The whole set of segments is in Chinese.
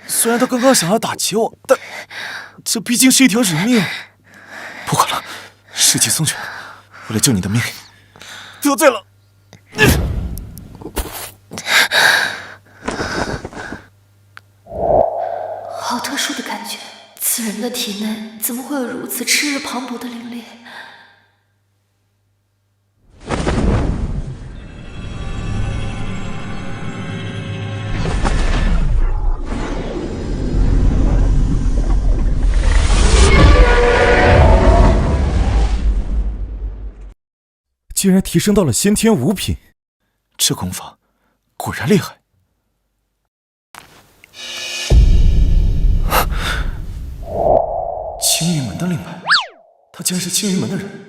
虽然他刚刚想要打劫我，但这毕竟是一条人命。不管了，事情送去，为了救你的命，得罪了。好特殊的感觉，此人的体内怎么会有如此炽热磅礴的灵力？竟然提升到了先天5品，这功法果然厉害。青云门的令牌，他竟然是青云门的人。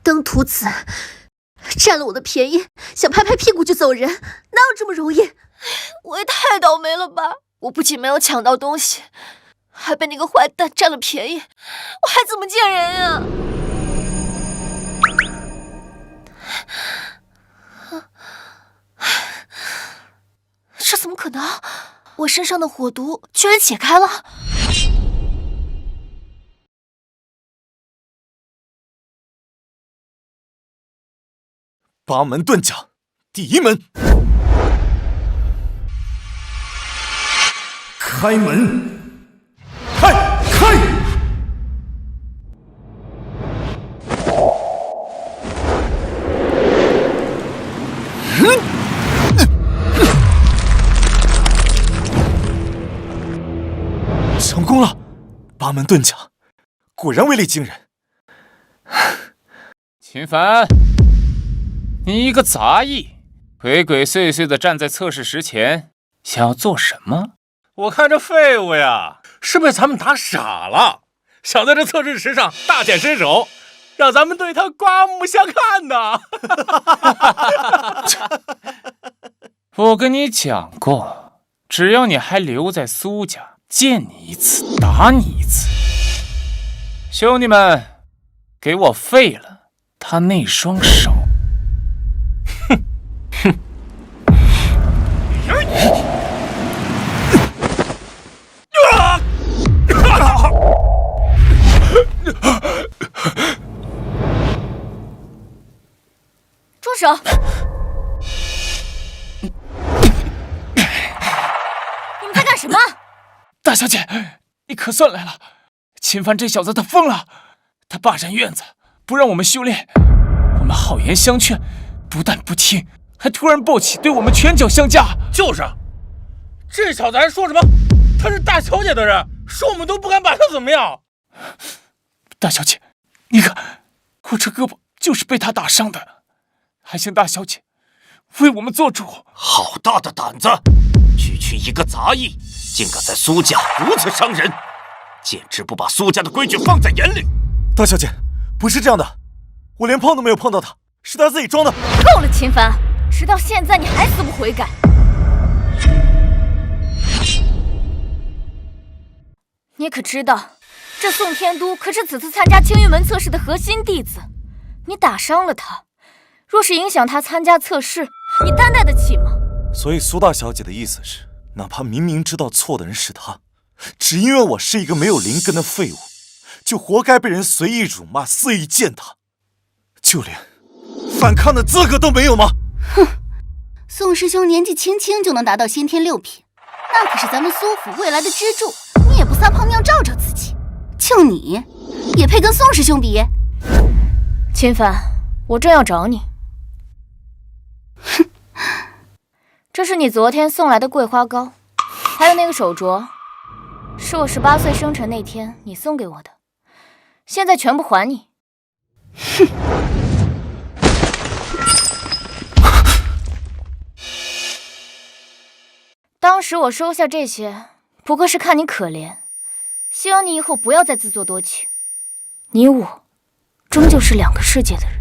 登徒子占了我的便宜，想拍拍屁股就走人，哪有这么容易？我也太倒霉了吧！我不仅没有抢到东西，还被那个坏蛋占了便宜，我还怎么见人呀？这怎么可能？我身上的火毒居然解开了！八门遁甲，第1门，开门，开！成功了！八门遁甲，果然威力惊人。秦凡，你一个杂役，鬼鬼祟祟的站在测试石前，想要做什么？我看这废物呀，是被咱们打傻了，想在这测试石上大显身手，让咱们对他刮目相看呢。我跟你讲过，只要你还留在苏家，见你一次打你一次。兄弟们，给我废了他那双手！哼！住手！你们在干什么？大小姐，你可算来了！秦凡这小子他疯了，他霸占院子，不让我们修炼，我们好言相劝，不但不听，还突然暴起，对我们拳脚相加。就是，这小子还说什么他是大小姐的人，说我们都不敢把他怎么样。大小姐，你看我这胳膊就是被他打伤的，还请大小姐为我们做主。好大的胆子，区区一个杂役，竟敢在苏家如此伤人，简直不把苏家的规矩放在眼里。大小姐，不是这样的，我连碰都没有碰到他，是他自己装的。够了，秦凡，直到现在你还死不悔改。你可知道，这宋天都可是此次参加青云门测试的核心弟子，你打伤了他，若是影响他参加测试，你担待得起吗？所以苏大小姐的意思是，哪怕明明知道错的人是他，只因为我是一个没有灵根的废物，就活该被人随意辱骂、肆意践踏，就连反抗的资格都没有吗？哼，宋师兄年纪轻轻就能达到先天6品，那可是咱们苏府未来的支柱，你也不撒泡尿照照自己？就你，也配跟宋师兄比？秦凡，我正要找你。哼，这是你昨天送来的桂花糕，还有那个手镯，是我18岁生辰那天你送给我的，现在全部还你。哼。当时我收下这些，不过是看你可怜，希望你以后不要再自作多情。你我终究是两个世界的人。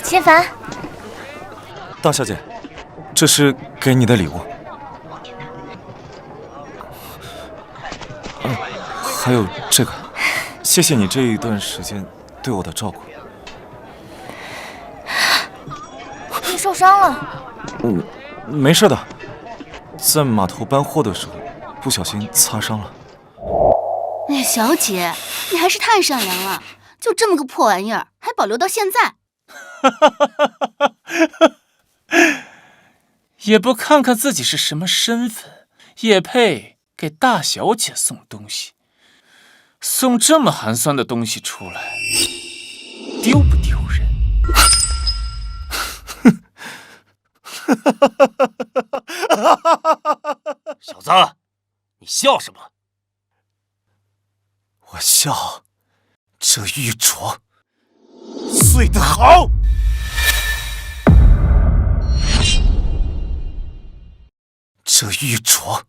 秦凡，大小姐，这是给你的礼物。还有这个，谢谢你这一段时间对我的照顾。你受伤了？没事的，在码头搬货的时候不小心擦伤了。哎，小姐，你还是太善良了，就这么个破玩意儿，还保留到现在。也不看看自己是什么身份，也配给大小姐送东西？送这么寒酸的东西出来，丢不丢人？小子，你笑什么？我笑，这玉镯碎得好。这玉镯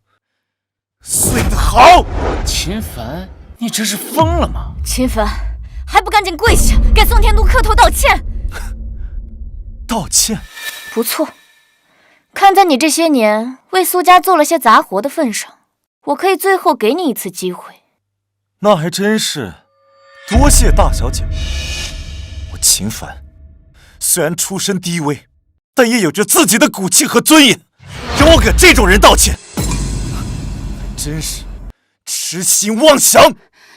碎得好。秦凡，你这是疯了吗？秦凡，还不赶紧跪下，给宋天都磕头道歉！道歉？不错，看在你这些年为苏家做了些杂活的份上，我可以最后给你一次机会。那还真是多谢大小姐。我秦凡虽然出身低微，但也有着自己的骨气和尊严，让我给这种人道歉，真是痴心妄想。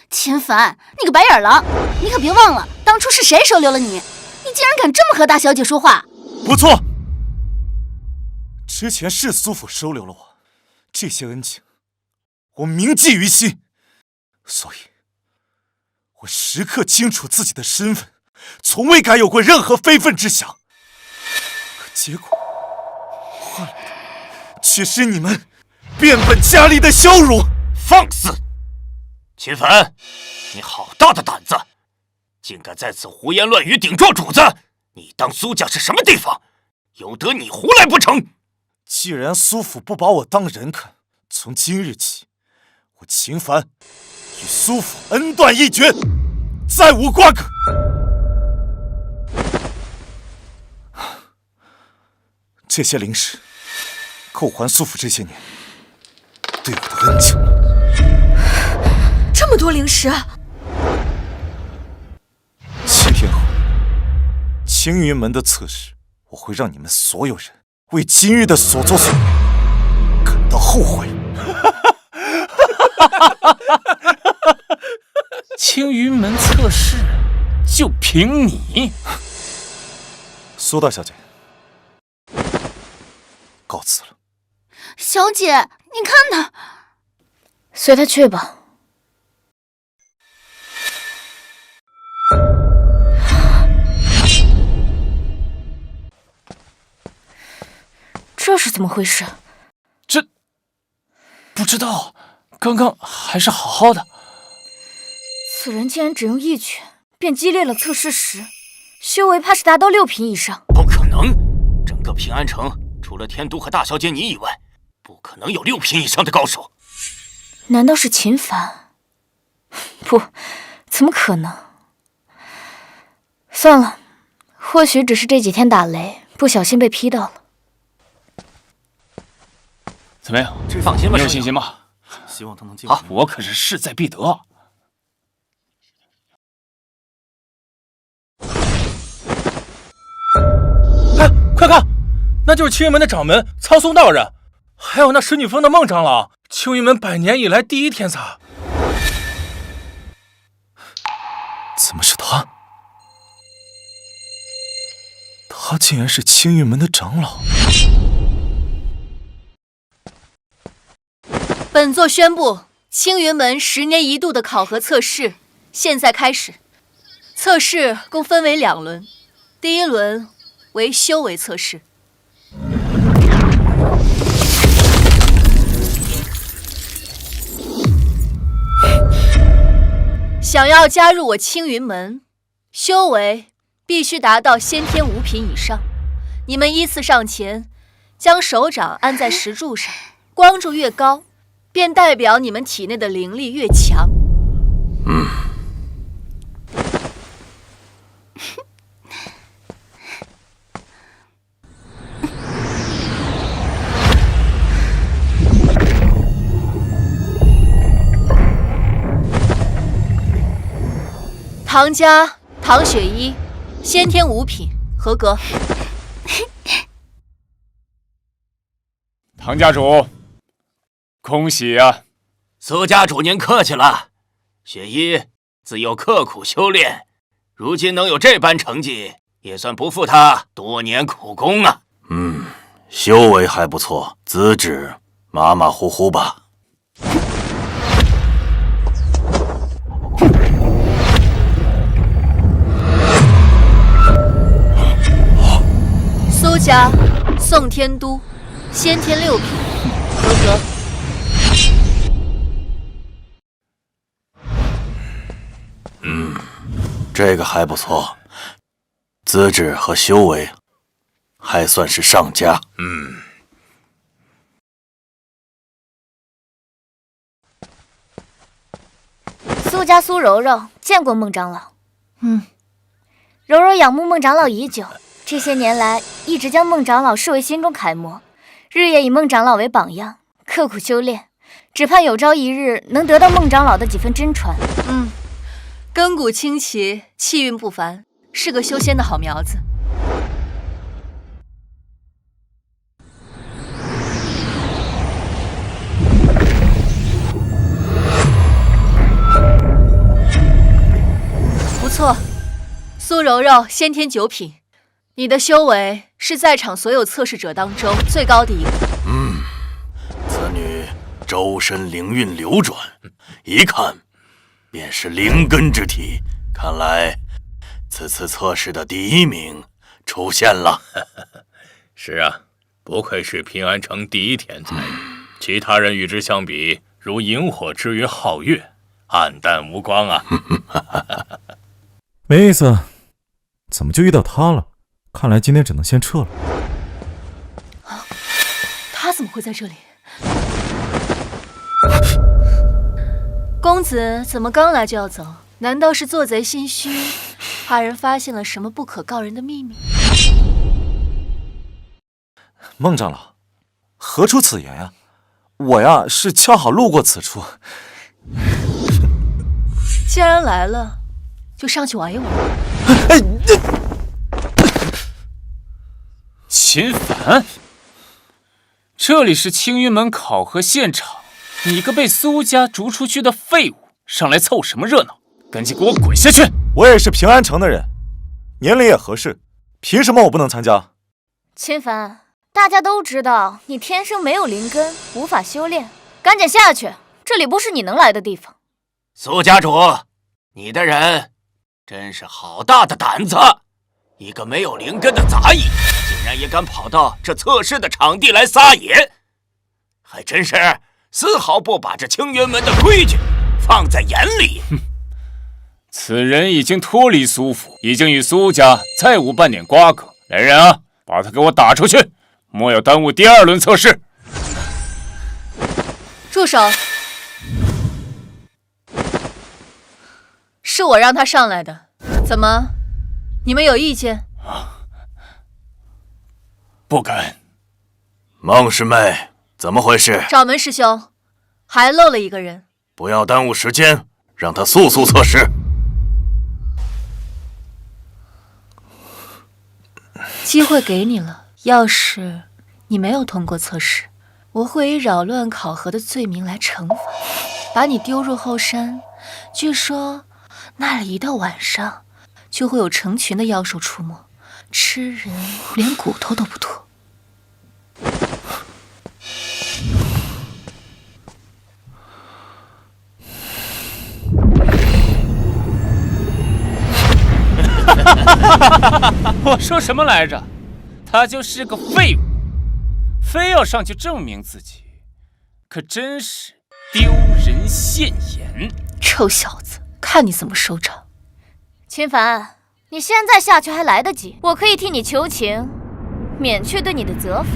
秦凡，你个白眼狼，你可别忘了当初是谁收留了你？你竟然敢这么和大小姐说话！不错，之前是苏府收留了我，这些恩情我铭记于心，所以我时刻清楚自己的身份，从未敢有过任何非分之想。可结果换来的却是你们变本加厉的羞辱。放肆！秦凡，你好大的胆子，竟敢在此胡言乱语顶撞主子！你当苏家是什么地方？由得你胡来不成？既然苏府不把我当人看，从今日起，我秦凡与苏府恩断义绝，再无瓜葛。这些灵石够还苏府这些年对我的恩情了。这么多灵石7天后，青云门的测试，我会让你们所有人为今日的所作所为感到后悔。青云门测试就凭你？苏大小姐，告辞了。小姐，你看他，随他去吧。这是怎么回事？这不知道，刚刚还是好好的。此人竟然只用一拳便击裂了测试石，修为怕是达到6品以上。不可能！整个平安城除了天都和大小姐你以外，不可能有6品以上的高手。难道是秦凡？不，怎么可能？算了，或许只是这几天打雷，不小心被劈到了。怎么样？放心吧，你有信心吗？希望他能进。好，我可是势在必得。哎，快看，那就是青云门的掌门苍松道人，还有那石女峰的孟长老，青云门100年以来第一天才。怎么是他？他竟然是青云门的长老。本座宣布，青云门10年一度的考核测试现在开始。测试共分为2轮，第1轮为修为测试。想要加入我青云门，修为必须达到先天5品以上。你们依次上前，将手掌按在石柱上，光柱越高，便代表你们体内的灵力越强。唐家唐雪依，先天5品，合格。唐家主，恭喜啊！苏家主您客气了，雪依自幼刻苦修炼，如今能有这般成绩，也算不负他多年苦功啊。修为还不错，资质马马虎虎吧。苏家宋天都，先天6品，合格。这个还不错，资质和修为还算是上佳。苏家苏柔柔见过孟长老。柔柔仰慕孟长老已久，这些年来一直将孟长老视为心中楷模，日夜以孟长老为榜样，刻苦修炼，只盼有朝一日能得到孟长老的几分真传。根骨清奇，气运不凡，是个修仙的好苗子。不错，苏柔柔先天9品，你的修为是在场所有测试者当中最高的一个。此女周身灵运流转，一看便是灵根之体，看来此次测试的第1名出现了。是啊，不愧是平安城第一天才，其他人与之相比，如萤火之于皓月，黯淡无光啊。没意思，怎么就遇到他了？看来今天只能先撤了。他怎么会在这里？公子怎么刚来就要走？难道是做贼心虚，怕人发现了什么不可告人的秘密？孟长老，何出此言呀？我呀是恰好路过此处。既然来了，就上去玩一玩。秦凡，这里是青云门考核现场，你个被苏家逐出去的废物，上来凑什么热闹？赶紧给我滚下去！我也是平安城的人，年龄也合适，凭什么我不能参加？秦凡，大家都知道你天生没有灵根，无法修炼，赶紧下去，这里不是你能来的地方。苏家主，你的人真是好大的胆子！一个没有灵根的杂役，竟然也敢跑到这测试的场地来撒野，还真是丝毫不把这青云门的规矩放在眼里。此人已经脱离苏府，已经与苏家再无半点瓜葛。来人啊，把他给我打出去，莫要耽误第2轮测试。住手！是我让他上来的，怎么，你们有意见？不敢。孟师妹，怎么回事？掌门师兄，还漏了一个人。不要耽误时间，让他速速测试。机会给你了，要是你没有通过测试，我会以扰乱考核的罪名来惩罚，把你丢入后山。据说那里一到晚上就会有成群的妖兽出没，吃人连骨头都不脱。我说什么来着？他就是个废物，非要上去证明自己，可真是丢人现眼。臭小子，看你怎么收场！秦凡，你现在下去还来得及，我可以替你求情，免去对你的责罚。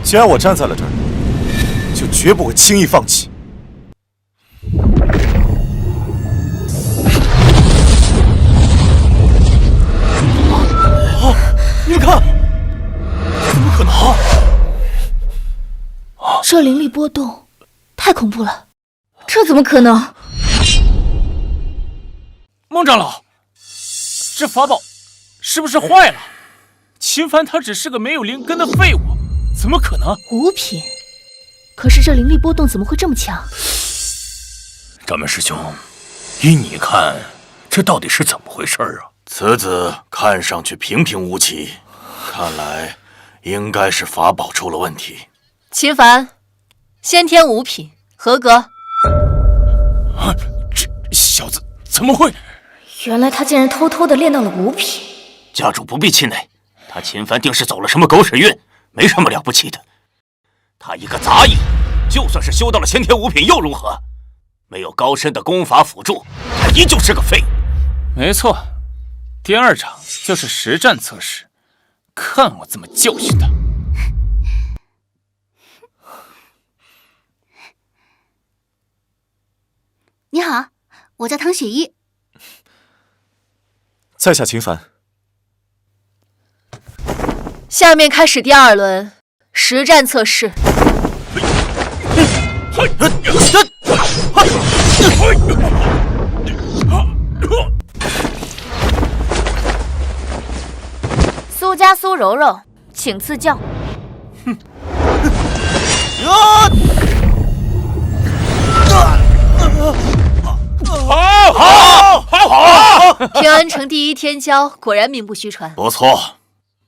既然我站在了这儿，就绝不会轻易放弃。这灵力波动太恐怖了，这怎么可能？孟长老，这法宝是不是坏了？秦凡他只是个没有灵根的废物，怎么可能？五品，可是这灵力波动怎么会这么强？掌门师兄，依你看，这到底是怎么回事啊？此子看上去平平无奇，看来应该是法宝出了问题。秦凡，先天五品，合格。啊，这小子怎么会？原来他竟然偷偷的练到了5品。家主不必气馁，他秦凡定是走了什么狗屎运，没什么了不起的。他一个杂役，就算是修到了先天5品又如何？没有高深的功法辅助，他依旧是个废物。没错，第2场就是实战测试，看我怎么教训他。你好，我叫唐雪依。在下秦凡。下面开始第2轮实战测试。苏家苏柔柔，请赐教。好！平安城第1天骄果然名不虚传。不错，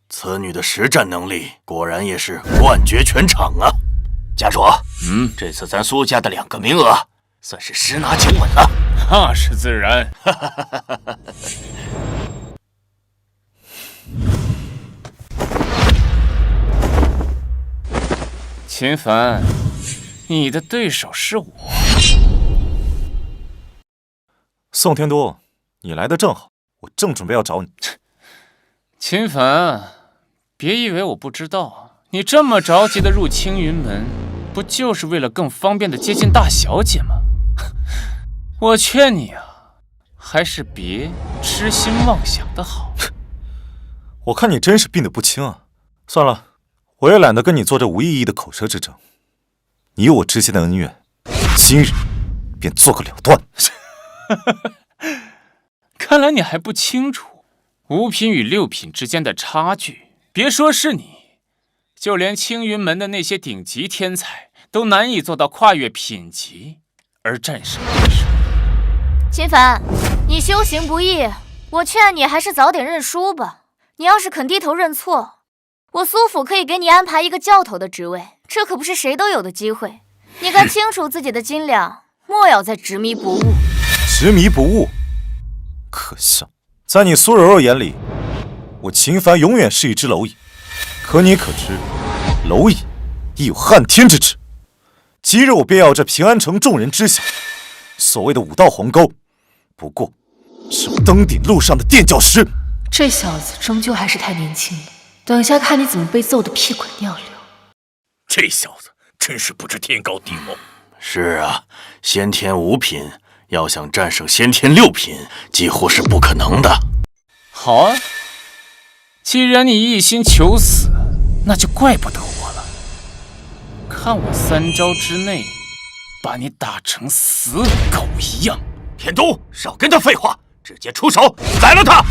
此女的实战能力果然也是冠绝全场啊！家主，这次咱苏家的2个名额算是十拿9稳了。那是自然。秦凡，你的对手是我。宋天都，你来的正好，我正准备要找你。秦凡，别以为我不知道，你这么着急的入青云门，不就是为了更方便的接近大小姐吗？我劝你啊，还是别痴心妄想的好。我看你真是病得不轻啊！算了，我也懒得跟你做这无意义的口舌之争。你我之间的恩怨，今日便做个了断。看来你还不清楚5品与6品之间的差距。别说是你，就连青云门的那些顶级天才都难以做到跨越品级而战胜对手。秦凡，你修行不易，我劝你还是早点认输吧。你要是肯低头认错，我苏府可以给你安排一个教头的职位，这可不是谁都有的机会。你该清楚自己的斤两，莫要再执迷不悟。执迷不悟，可笑！在你苏柔柔眼里，我秦凡永远是一只蝼蚁。可你可知，蝼蚁亦有撼天之志。今日我便要这平安城众人知晓，所谓的5道鸿沟，不过是我登顶路上的垫脚石。这小子终究还是太年轻了，等下看你怎么被揍得屁滚尿流。这小子真是不知天高地厚。是啊，先天5品要想战胜先天6品，几乎是不可能的。好啊，既然你一心求死，那就怪不得我了。看我3招之内把你打成死狗一样。天都，少跟他废话，直接出手宰了他！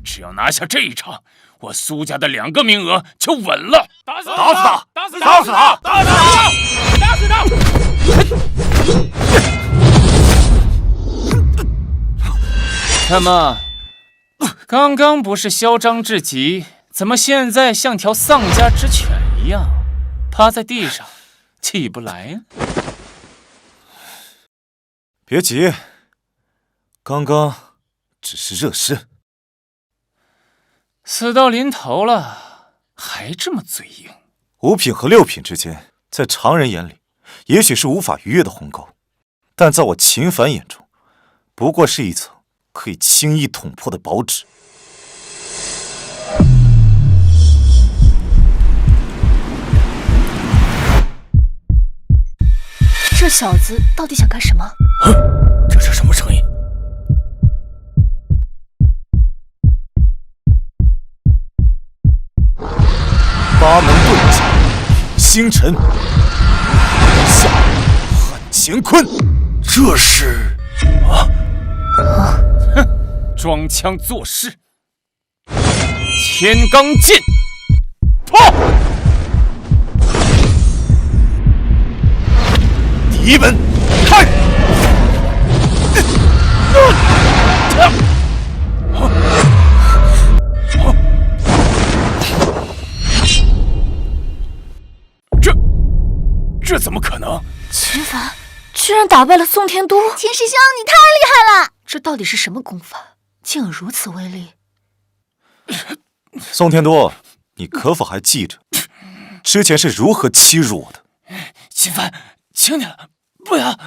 只要拿下这一场，我苏家的2个名额就稳了。打死他！打死他！打死他！打死他！打死他！怎么，刚刚不是嚣张至极，怎么现在像条丧家之犬一样，趴在地上起不来呀？别急，刚刚只是热身。死到临头了，还这么嘴硬。5品和6品之间，在常人眼里，也许是无法逾越的鸿沟，但在我秦凡眼中，不过是一层可以轻易捅破的薄纸。这小子到底想干什么？这是什么声音？八门遁甲，星辰。乾坤，这是装腔作势。天罡剑，破！第一门开！这怎么可能？秦凡居然打败了宋天都！秦师兄，你太厉害了！这到底是什么功法，竟有如此威力？宋天都，你可否还记着之前是如何欺辱我的？秦凡，请你了，不要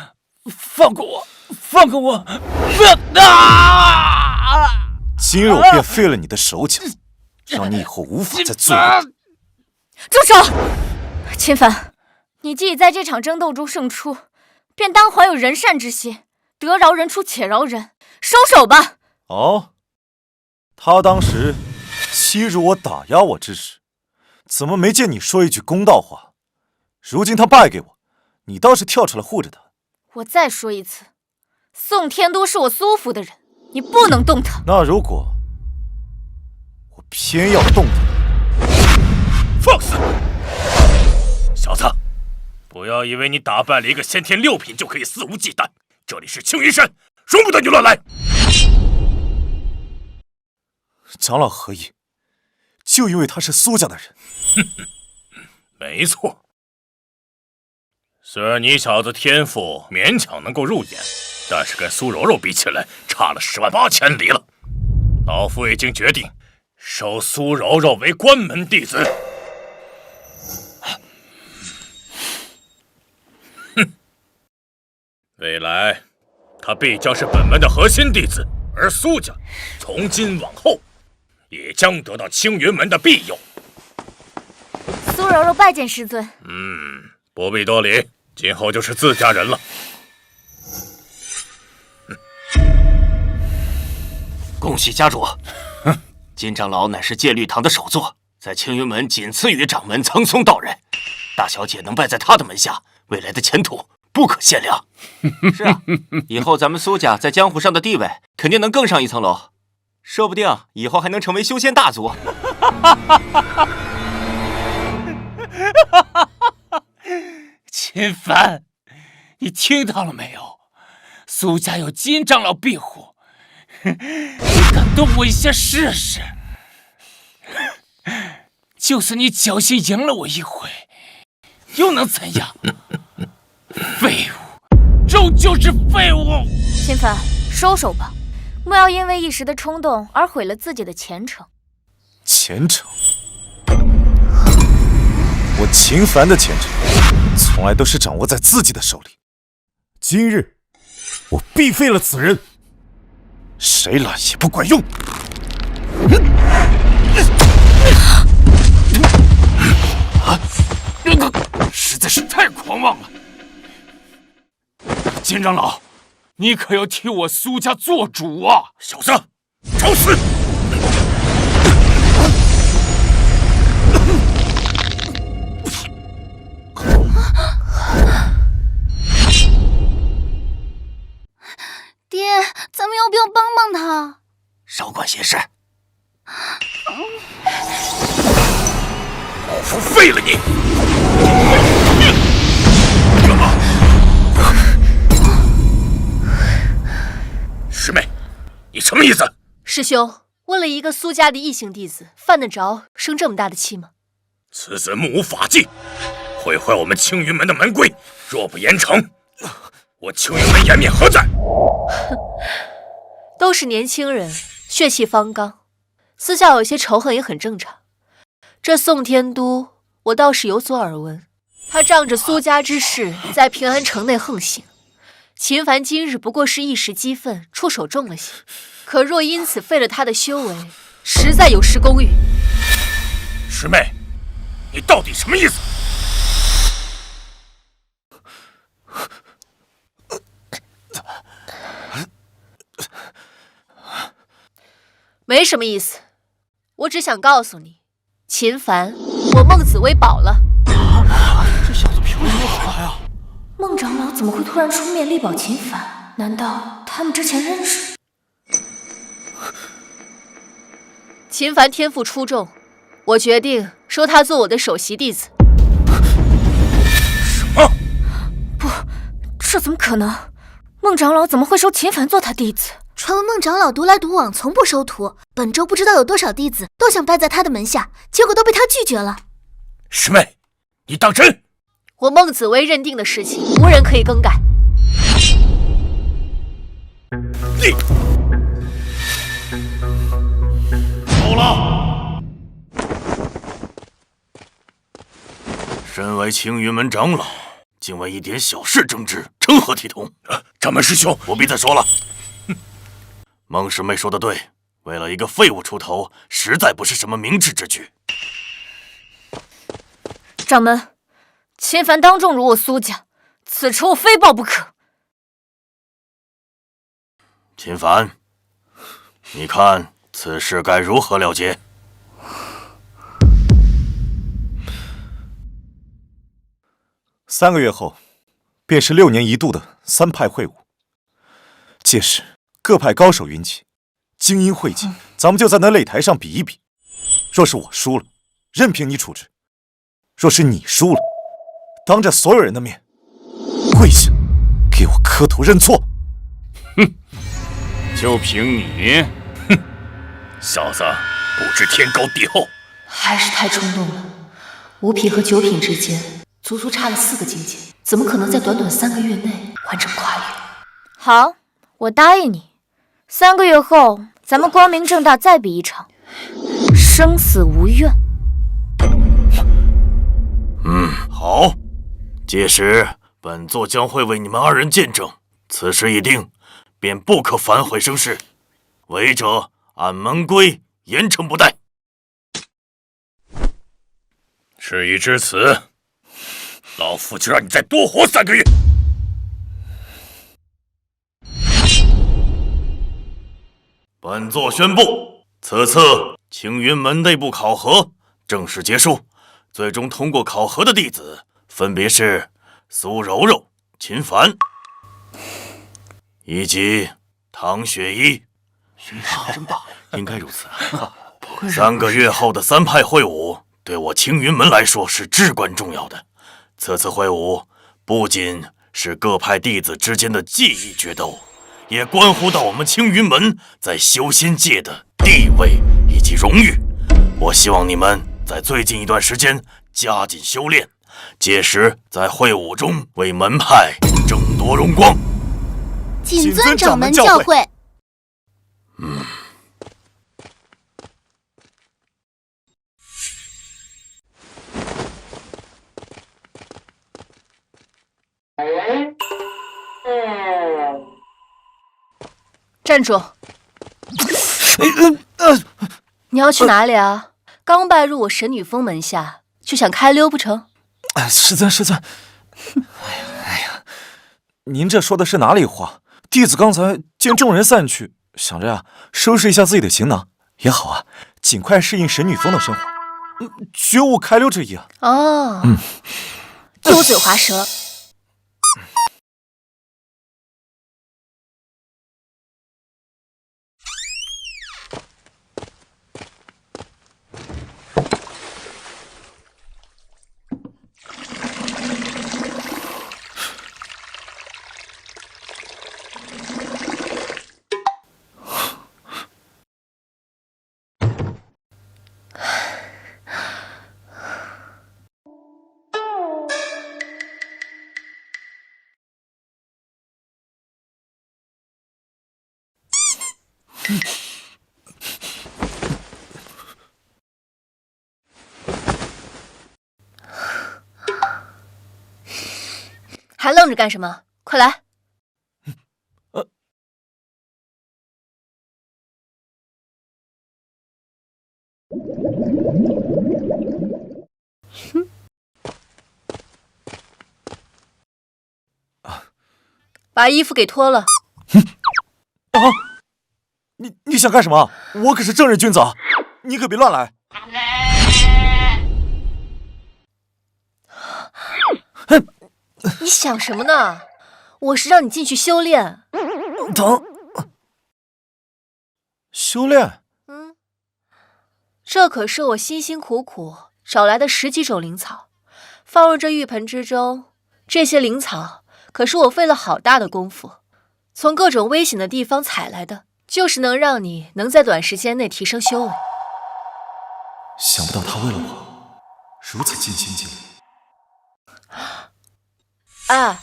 放过我，放过我！不要啊！今日我便废了你的手脚，让你以后无法再作恶。住手！秦凡，你既已在这场争斗中胜出，便当怀有仁善之心，得饶人处且饶人，收手吧。哦，他当时欺辱我、打压我之时，怎么没见你说一句公道话？如今他败给我，你倒是跳出来护着他。我再说一次，宋天都是我苏府的人，你不能动他。那如果我偏要动他，放肆！小子，不要以为你打败了一个先天6品就可以肆无忌惮。这里是青云山，容不得你乱来。长老何意？就因为他是苏家的人。没错。虽然你小子天赋勉强能够入眼，但是跟苏柔柔比起来，差了10万8千里了。老夫已经决定收苏柔柔为关门弟子。未来，他必将是本门的核心弟子，而苏家从今往后也将得到青云门的庇佑。苏柔柔拜见师尊。不必多礼，今后就是自家人了。恭喜家主！金长老乃是戒律堂的首座，在青云门仅次于掌门苍松道人。大小姐能拜在他的门下，未来的前途不可限量。是啊，以后咱们苏家在江湖上的地位肯定能更上一层楼，说不定以后还能成为修仙大族。秦凡，你听到了没有？苏家有金长老庇护，你敢动我一下试试？就算你侥幸赢了我一回，又能怎样？废物，终究是废物！秦凡，收手吧，莫要因为一时的冲动而毁了自己的前程。前程，我秦凡的前程从来都是掌握在自己的手里。今日我必废了此人，谁来也不管用。实在是太狂妄了！金长老，你可要替我苏家做主啊！小子，找死！爹，咱们要不要帮帮他？少管闲事。老夫废了你！师妹，你什么意思？师兄，为了一个苏家的异姓弟子，犯得着生这么大的气吗？此子目无法纪，毁坏我们青云门的门规，若不严惩，我青云门颜面何在？都是年轻人，血气方刚，私下有些仇恨也很正常。这宋天都，我倒是有所耳闻，他仗着苏家之势，在平安城内横行。秦凡今日不过是一时激愤，出手重了些，可若因此废了他的修为，实在有失公允。师妹，你到底什么意思？没什么意思，我只想告诉你，秦凡，我孟紫薇保了。这小子凭什么好呀？孟长老怎么会突然出面力保秦凡？难道他们之前认识？秦凡天赋出众，我决定收他做我的首席弟子。什么？不，这怎么可能？孟长老怎么会收秦凡做他弟子？传闻孟长老独来独往，从不收徒。本州不知道有多少弟子都想拜在他的门下，结果都被他拒绝了。师妹，你当真？我孟紫薇认定的事情，无人可以更改。你够了！身为青云门长老，竟为一点小事争执，成何体统？掌门师兄，不必再说了。孟师妹说的对，为了一个废物出头，实在不是什么明智之举。掌门，秦凡当众辱我苏家，此仇我非报不可。秦凡，你看此事该如何了结？3个月后，便是6年一度的3派会武，届时各派高手云集，精英汇集，咱们就在那擂台上比一比。若是我输了，任凭你处置；若是你输了，当着所有人的面跪下，给我磕头认错。哼，就凭你，小子不知天高地厚，还是太冲动了。5品和9品之间，足足差了4个境界，怎么可能在短短3个月内完成跨越？好，我答应你，3个月后咱们光明正大再比一场，生死无怨。好，届时本座将会为你们2人见证。此事一定，便不可反悔生事。违者按门规严惩不贷。事已至此，老夫就让你再多活3个月。本座宣布，此次青云门内部考核正式结束。最终通过考核的弟子分别是苏柔柔、秦凡，以及唐雪依。真棒，应该如此。3个月后的3派会武，对我青云门来说是至关重要的。此次会武不仅是各派弟子之间的技艺决斗，也关乎到我们青云门在修仙界的地位以及荣誉。我希望你们在最近一段时间加紧修炼，届时在会武中为门派争夺荣光。谨遵掌门教诲。站住！你要去哪里啊？刚拜入我神女峰门下，就想开溜不成？师尊，哎呀，您这说的是哪里话？弟子刚才见众人散去，想着呀，收拾一下自己的行囊也好啊，尽快适应神女峰的生活，绝无开溜之意啊。哦，油嘴滑舌。还愣着干什么？快来！把衣服给脱了。啊！你想干什么？我可是正人君子啊！你可别乱来。你想什么呢？我是让你进去修炼。疼。修炼？这可是我辛辛苦苦找来的10几种灵草，放入这浴盆之中。这些灵草可是我费了好大的功夫，从各种危险的地方采来的，就是能让你能在短时间内提升修为。想不到他为了我如此尽心尽力。哎，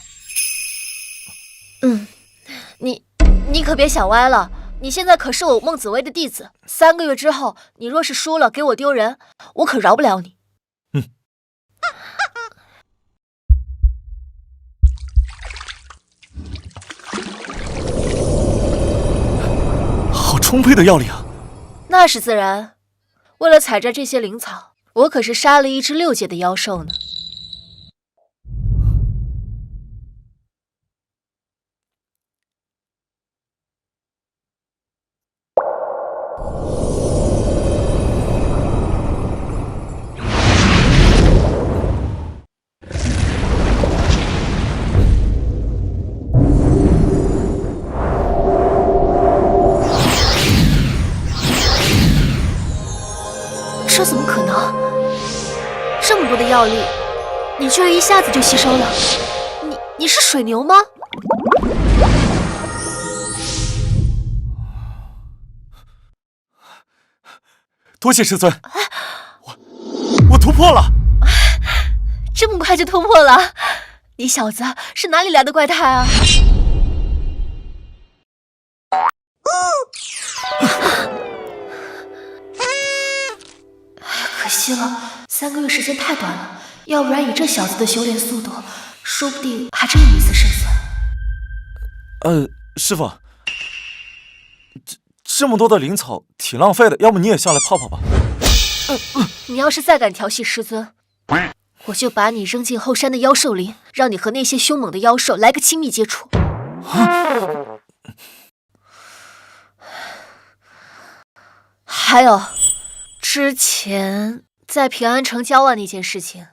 你可别想歪了。你现在可是我孟紫薇的弟子，3个月之后，你若是输了给我丢人，我可饶不了你。好充沛的药力啊！那是自然，为了采摘这些灵草，我可是杀了一只6阶的妖兽呢。这怎么可能？这么多的药力，你居然一下子就吸收了？你是水牛吗？多谢师尊，我突破了！这么快就突破了？你小子是哪里来的怪胎啊？可惜了，3个月时间太短了，要不然以这小子的修炼速度，说不定还真有一丝胜算。师傅，这么多的灵草挺浪费的，要不你也下来泡泡吧？你要是再敢调戏师尊，我就把你扔进后山的妖兽林，让你和那些凶猛的妖兽来个亲密接触。还有，之前在平安城交换那件事情，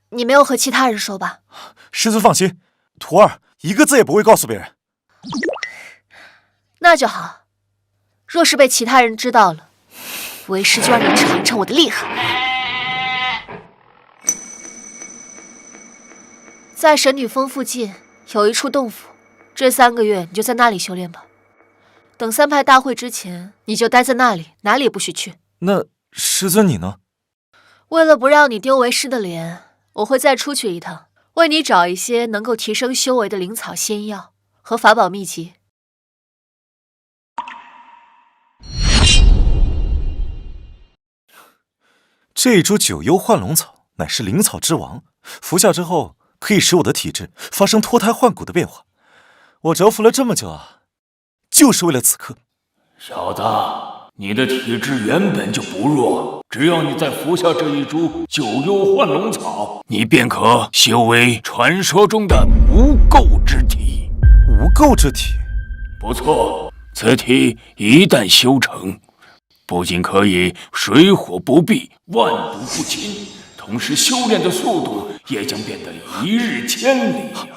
你没有和其他人说吧？师尊放心，徒儿一个字也不会告诉别人。那就好。若是被其他人知道了，为师就让你尝尝我的厉害。在神女峰附近有一处洞府，这3个月你就在那里修炼吧。等3派大会之前，你就待在那里，哪里也不许去。那师尊你呢？为了不让你丢为师的脸，我会再出去一趟，为你找一些能够提升修为的灵草仙药和法宝秘籍。这株九幽幻龙草乃是灵草之王，服下之后可以使我的体质发生脱胎换骨的变化。我蛰伏了这么久啊，就是为了此刻。小子，你的体质原本就不弱，只要你再服下这一株九幽幻龙草，你便可修为传说中的无垢之体。无垢之体？不错，此体一旦修成，不仅可以水火不避、万毒不侵，同时修炼的速度也将变得一日千里呀！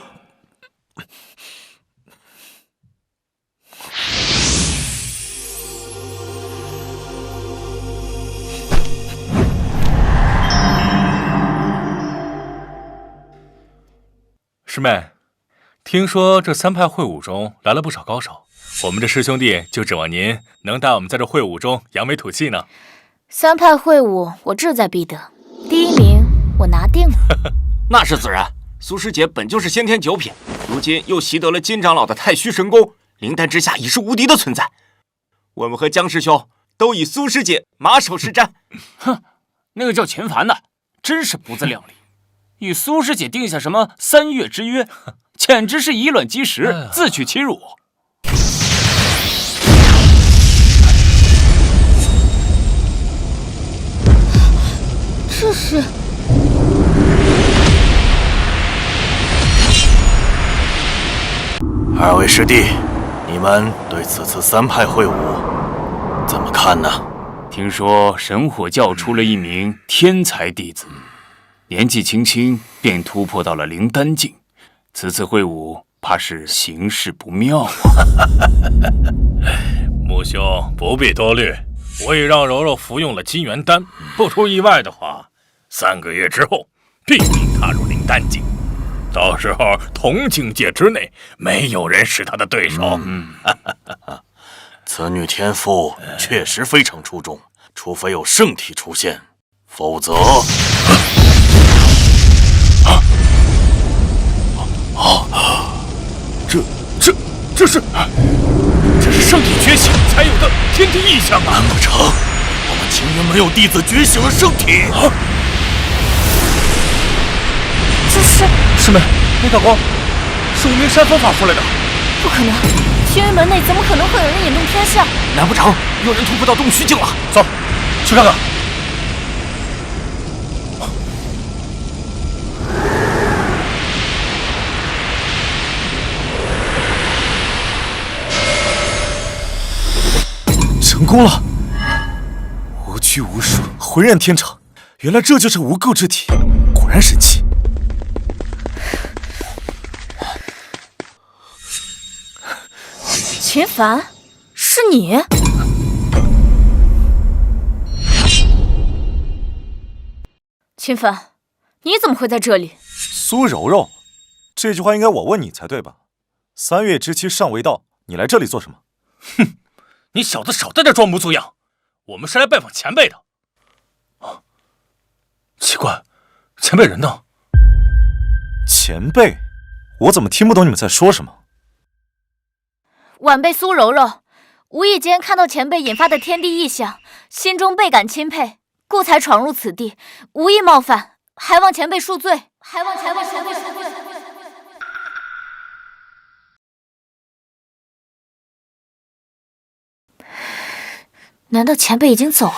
师妹，听说这3派会武中来了不少高手，我们这师兄弟就指望您能带我们在这会武中扬眉吐气呢。3派会武，我志在必得，第1名我拿定了。那是自然，苏师姐本就是先天9品，如今又习得了金长老的太虚神功，灵丹之下已是无敌的存在。我们和江师兄都以苏师姐马首是瞻。哼，那个叫钱凡的，真是不自量力，与苏师姐定下什么3月之约，简直是以卵击石，自取其辱。这是2位师弟，你们对此次3派会武怎么看呢？听说神火教出了一名天才弟子，年纪轻轻便突破到了灵丹境，此次会武怕是形势不妙啊！穆兄不必多虑，我已让柔柔服用了金元丹，不出意外的话，3个月之后必定踏入灵丹境。到时候同境界之内，没有人是他的对手。此女天赋确实非常出众，除非有圣体出现，否则……这是圣体觉醒才有的天地异象啊！难不成我们青云门有弟子觉醒了圣体？这是师妹，那道光是无名山分法出来的。不可能，青云门内怎么可能会有人引动天象？难不成有人突破到洞虚境了？走，去看看。成功了！无拘无束，浑然天成。原来这就是无垢之体，果然神奇。秦凡，是你？秦凡，你怎么会在这里？苏柔柔，这句话应该我问你才对吧？3月之期尚未到，你来这里做什么？哼！你小子少在这装模作样，我们是来拜访前辈的。啊，奇怪，前辈人呢？前辈，我怎么听不懂你们在说什么？晚辈苏柔柔，无意间看到前辈引发的天地异象，心中倍感钦佩，故才闯入此地，无意冒犯，还望前辈恕罪。还望前辈恕罪。难道前辈已经走了？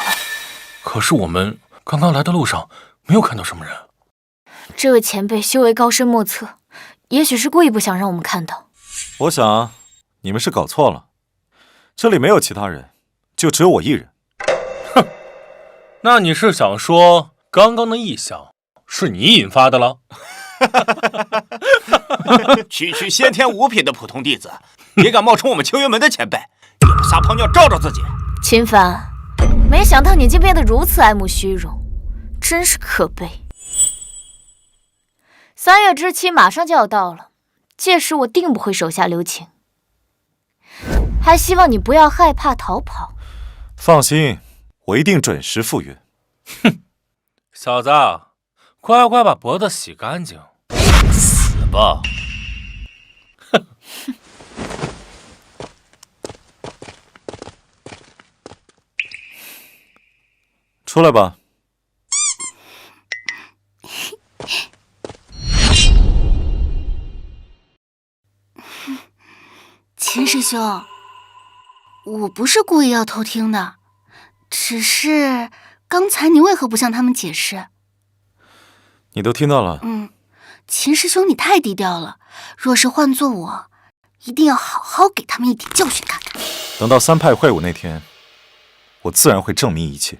可是我们刚刚来的路上没有看到什么人。这位前辈修为高深莫测，也许是故意不想让我们看到。我想你们是搞错了，这里没有其他人，就只有我一人。哼，那你是想说刚刚的异象是你引发的了？区先天5品的普通弟子，也敢冒充我们青云门的前辈，也不撒泡尿照照自己。秦凡，没想到你竟变得如此爱慕虚荣，真是可悲。3月之期马上就要到了，届时我定不会手下留情，还希望你不要害怕逃跑。放心，我一定准时赴约。哼，小子，乖乖把脖子洗干净，死吧！哼。出来吧。秦师兄，我不是故意要偷听的，只是刚才你为何不向他们解释？你都听到了。秦师兄你太低调了，若是换做我，一定要好好给他们一点教训看看。等到3派会武那天，我自然会证明一切。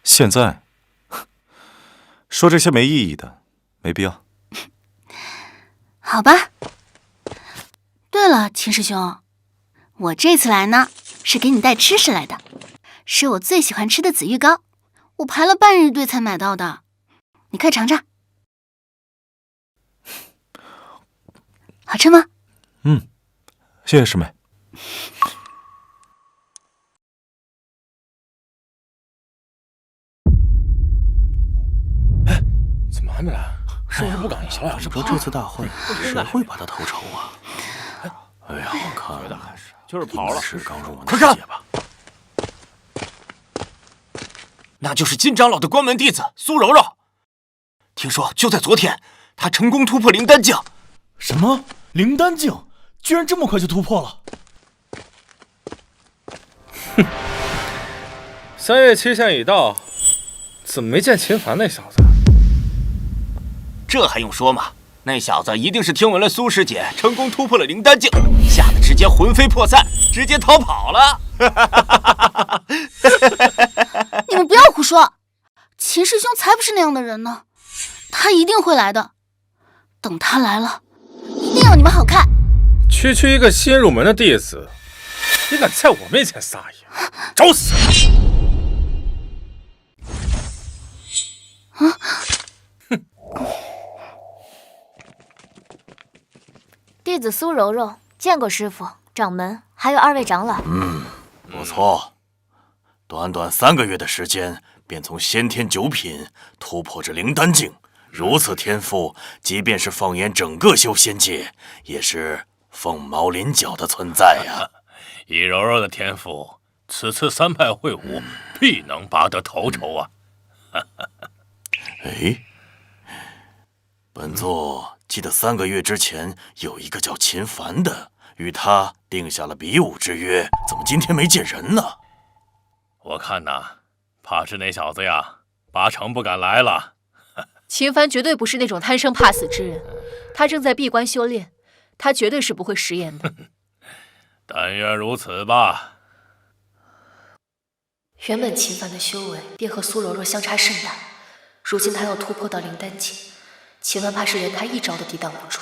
现在说这些没意义的，没必要。好吧。对了，秦师兄，我这次来呢，是给你带吃食来的，是我最喜欢吃的紫玉糕，我排了半日队才买到的，你快尝尝。好吃吗？谢谢师妹。怎么还没来？是不是不敢来？说这次大会谁会把他投仇啊？哎呀，我看就是跑了。是刚入门快看的吧？那就是金长老的关门弟子苏柔柔。听说就在昨天，她成功突破灵丹境。什么？灵丹境居然这么快就突破了？哼！3月期限已到，怎么没见秦凡那小子？这还用说吗？那小子一定是听闻了苏师姐成功突破了灵丹境，吓得直接魂飞魄散，直接逃跑了。你们不要胡说，秦师兄才不是那样的人呢。他一定会来的。等他来了，一定要你们好看。区区一个新入门的弟子，你敢在我面前撒野，找死！啊！弟子苏柔柔见过师傅、掌门，还有2位长老。不错，短短3个月的时间，便从先天9品突破至灵丹境，如此天赋，即便是放眼整个修仙界，也是凤毛麟角的存在呀。以柔柔的天赋，此次3派会武必能拔得头筹啊！哎，本座记得3个月之前有一个叫秦凡的，与他定下了比武之约，怎么今天没见人呢？我看呐，怕是那小子呀，八成不敢来了。秦凡绝对不是那种贪生怕死之人，他正在闭关修炼，他绝对是不会食言的。但愿如此吧。原本秦凡的修为便和苏柔柔相差甚大，如今他要突破到灵丹境，秦凡怕是连他一招都抵挡不住。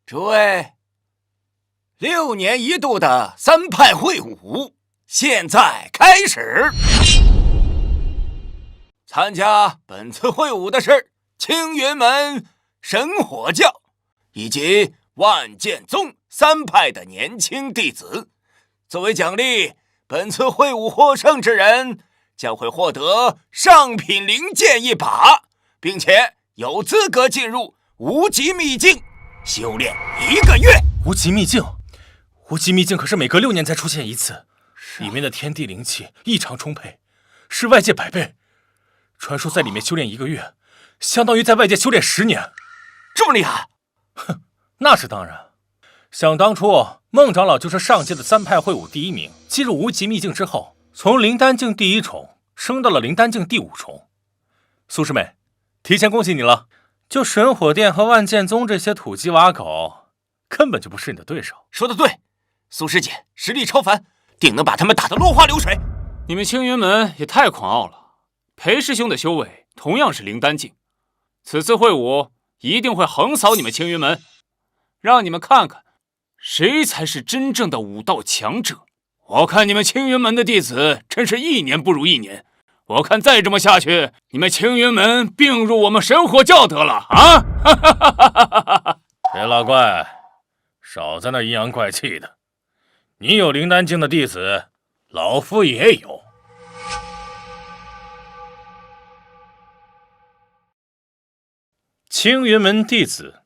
诸位，6年一度的3派会武现在开始。参加本次会武的是青云门神火教以及万剑宗3派的年轻弟子。作为奖励，本次会武获胜之人将会获得上品灵剑1把，并且有资格进入无极秘境修炼1个月。无极秘境，无极秘境可是每隔6年才出现一次，里面的天地灵气异常充沛，是外界100倍。传说在里面修炼1个月，相当于在外界修炼10年。这么厉害？哼，那是当然。想当初，孟长老就是上届的3派会武第1名，进入无极秘境之后，从灵丹境第1重升到了灵丹境第5重。苏师妹，提前恭喜你了。就神火殿和万剑宗这些土鸡瓦狗，根本就不是你的对手。说得对，苏师姐实力超凡，定能把他们打得落花流水。你们青云门也太狂傲了。裴师兄的修为同样是灵丹境，此次会武一定会横扫你们青云门，让你们看看谁才是真正的武道强者。我看你们青云门的弟子真是1年不如1年，我看再这么下去，你们青云门并入我们神火教得了啊！别老怪，少在那阴阳怪气的。你有灵丹境的弟子，老夫也有。青云门弟子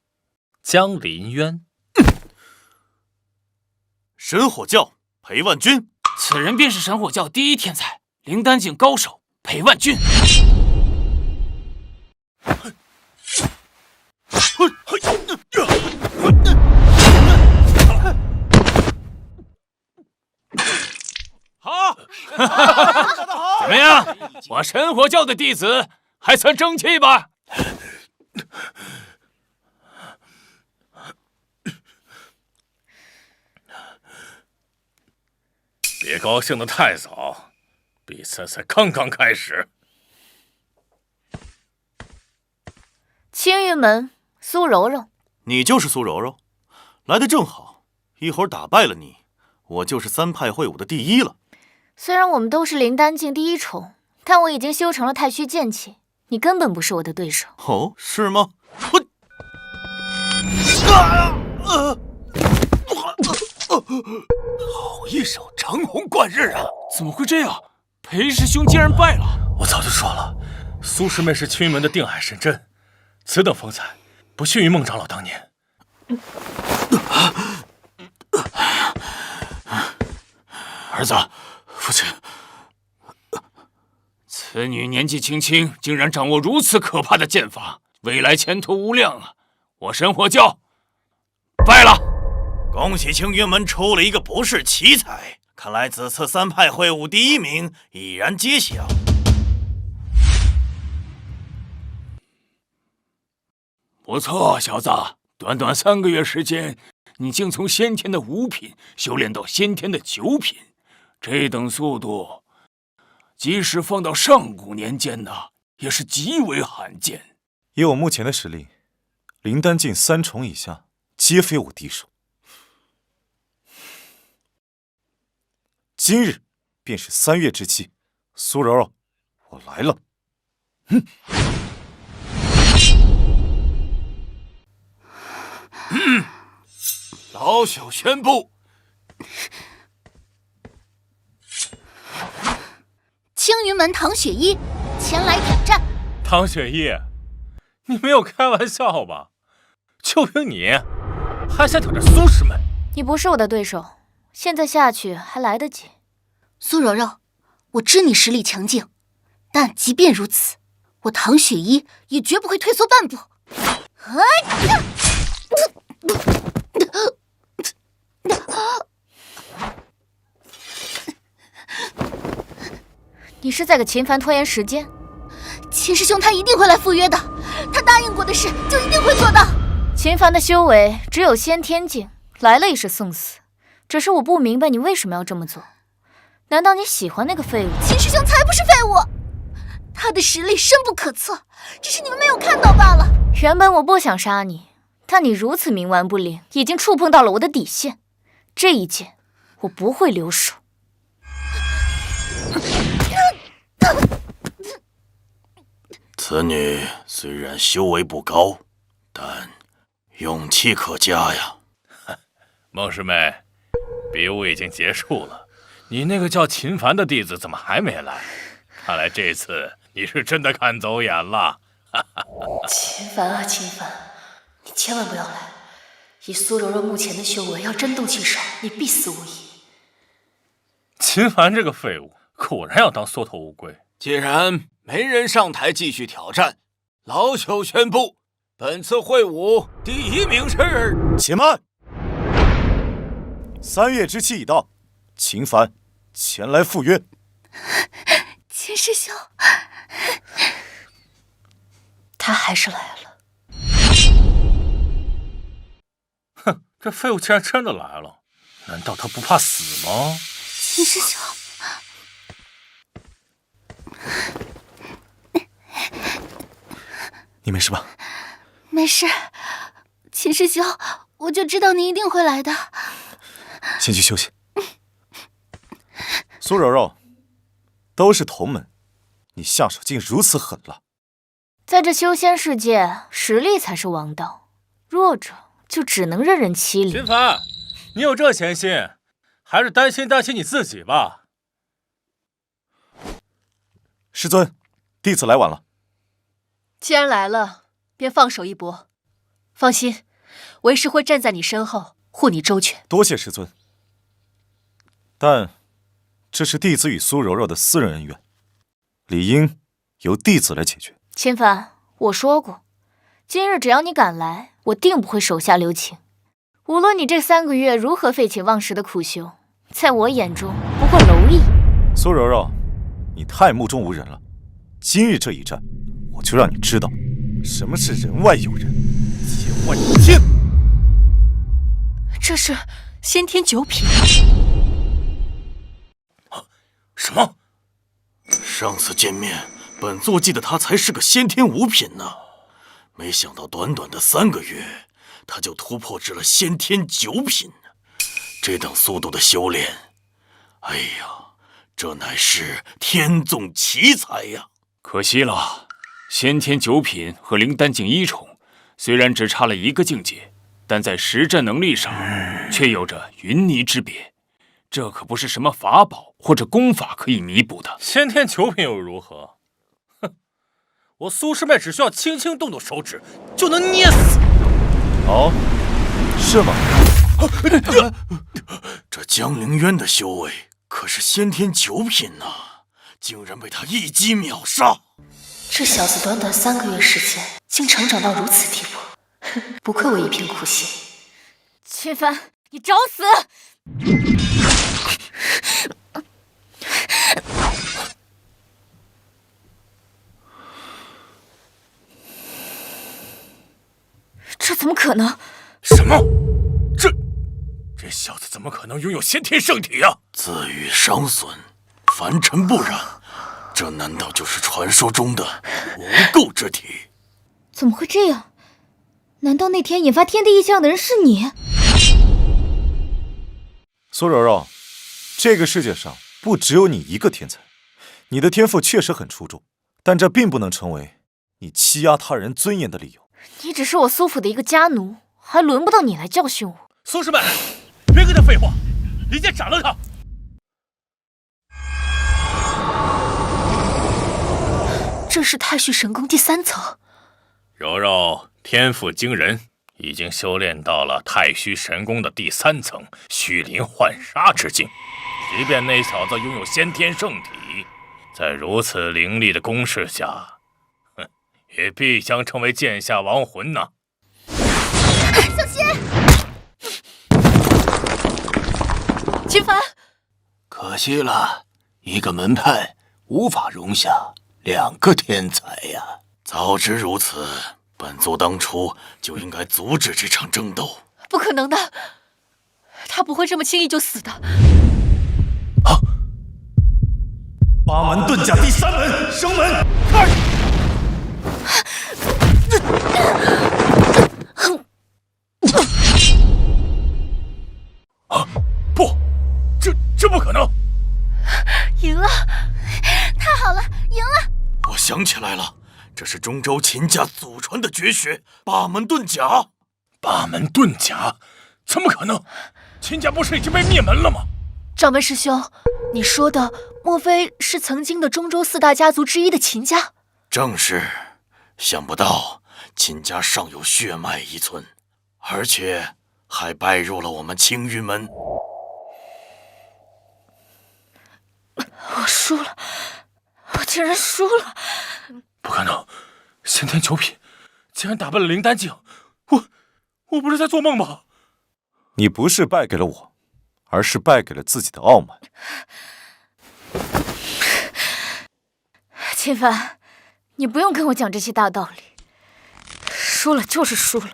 江林渊，神火教裴万钧，此人便是神火教第1天才，灵丹境高手裴万钧。好，怎么样？我神火教的弟子还算争气吧？别高兴得太早，比赛才刚刚开始。青云门苏柔柔，你就是苏柔柔，来得正好，一会儿打败了你，我就是3派会武的第1了。虽然我们都是灵丹境第1重，但我已经修成了太虚剑气，你根本不是我的对手。哦，是吗？好一手长虹贯日啊！怎么会这样？裴师兄竟然败了！我早就说了，苏师妹是青云门的定海神针，此等风采不逊于孟长老当年。儿子，父亲，此女年纪轻轻，竟然掌握如此可怕的剑法，未来前途无量啊！我神火教败了。恭喜青云门出了一个不世奇才，看来此次3派会武第1名已然揭晓。不错，小子，短短3个月时间，你竟从先天的5品修炼到先天的9品，这等速度，即使放到上古年间呢，也是极为罕见。以我目前的实力，灵丹境3重以下，皆非我敌手。今日便是3月之期，苏柔柔，我来了。老朽宣布，青云门唐雪一前来挑战。唐雪一，你没有开玩笑吧？就凭你，还想挑战苏师妹？你不是我的对手，现在下去还来得及。苏柔柔，我知你实力强劲，但即便如此，我唐雪一也绝不会退缩半步。你是在给秦凡拖延时间？秦师兄他一定会来赴约的，他答应过的事就一定会做到。秦凡的修为只有先天境，来了也是送死。只是我不明白你为什么要这么做？难道你喜欢那个废物？秦师兄才不是废物，他的实力深不可测，只是你们没有看到罢了。原本我不想杀你，但你如此冥顽不灵，已经触碰到了我的底线。这一剑，我不会留手。此女虽然修为不高，但勇气可嘉呀。孟师妹，比武已经结束了，你那个叫秦凡的弟子怎么还没来？看来这次你是真的看走眼了。秦凡啊，秦凡，你千万不要来！以苏柔柔目前的修为，要真动起手，你必死无疑。秦凡这个废物，果然要当缩头乌龟。既然没人上台继续挑战，老朽宣布，本次会武第1名是……且慢！3月之期已到，秦凡前来赴约。秦师兄，他还是来了。哼，这废物竟然真的来了，难道他不怕死吗？秦师兄，你没事吧？没事，秦师兄，我就知道你一定会来的。先去休息。苏柔柔，都是同门，你下手竟如此狠辣。在这修仙世界，实力才是王道，弱者就只能任人欺凌。秦凡，你有这闲心，还是担心你自己吧。师尊，弟子来晚了。既然来了，便放手一搏。放心，为师会站在你身后，护你周全。多谢师尊。但这是弟子与苏柔柔的私人恩怨，理应由弟子来解决。秦凡，我说过，今日只要你敢来，我定不会手下留情。无论你这3个月如何废寝忘食的苦修，在我眼中不过蝼蚁。苏柔柔，你太目中无人了。今日这一战，我就让你知道什么是人外有人，天外有天。这是先天9品。什么？上次见面，本座记得他才是个先天5品呢，没想到短短的3个月，他就突破至了先天9品。这等速度的修炼，哎呀，这乃是天纵奇才呀！可惜了，先天9品和灵丹境1重，虽然只差了1个境界，但在实战能力上却有着云泥之别。这可不是什么法宝或者功法可以弥补的。先天9品又如何？哼，我苏师妹只需要轻轻动动手指，就能捏死。哦，是吗？这江陵渊的修为可是先天9品呐，竟然被他一击秒杀。这小子短短3个月时间，竟成长到如此地步，不愧我一片苦心。秦凡，你找死！这怎怎么可能？什么？这小子怎么可能拥有先天圣体啊？自欲伤损，凡尘不染，这难道就是传说中的无垢之体？怎么会这样？难道那天引发天地异象的人是你？苏柔柔，这个世界上不只有你一个天才，你的天赋确实很出众，但这并不能成为你欺压他人尊严的理由。你只是我苏府的一个家奴，还轮不到你来教训我。苏师妹，别跟他废话，离间斩了他！这是太虚神功第3层。柔柔天赋惊人，已经修炼到了太虚神功的第3层虚灵幻杀之境。即便那小子拥有先天圣体，在如此凌厉的攻势下，也必将成为剑下亡魂呐！小心！秦凡，可惜了，一个门派无法容下2个天才呀！早知如此，本座当初就应该阻止这场争斗。不可能的，他不会这么轻易就死的。八门遁甲第3门，生门开！不，这不可能！赢了，太好了，赢了！我想起来了，这是中州秦家祖传的绝学八门遁甲。八门遁甲？怎么可能？秦家不是已经被灭门了吗？掌门师兄，你说的莫非是曾经的中州4大家族之一的秦家？正是，想不到秦家尚有血脉遗存，而且还拜入了我们青云门。我输了，我竟然输了！不可能，先天9品竟然打败了灵丹境，我不是在做梦吧？你不是败给了我，而是败给了自己的傲慢。秦凡，你不用跟我讲这些大道理，输了就是输了。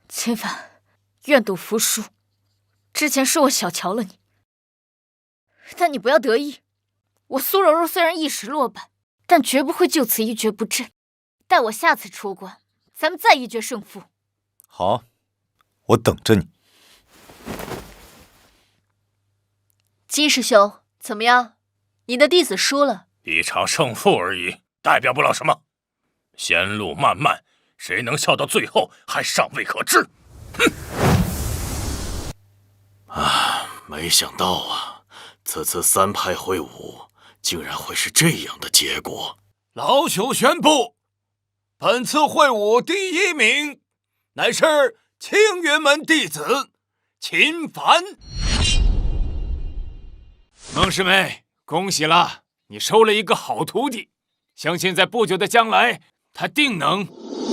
秦凡，愿赌服输。之前是我小瞧了你，但你不要得意。我苏柔柔虽然一时落败，但绝不会就此一蹶不振。待我下次出关，咱们再一决胜负。好，我等着你。金师兄，怎么样？你的弟子输了。一场胜负而已，代表不了什么。仙路漫漫，谁能笑到最后还尚未可知。哼！没想到啊，此次3派会武竟然会是这样的结果。老朽宣布，本次会武第1名乃是青云门弟子秦凡。孟师妹，恭喜了，你收了一个好徒弟，相信在不久的将来，他定能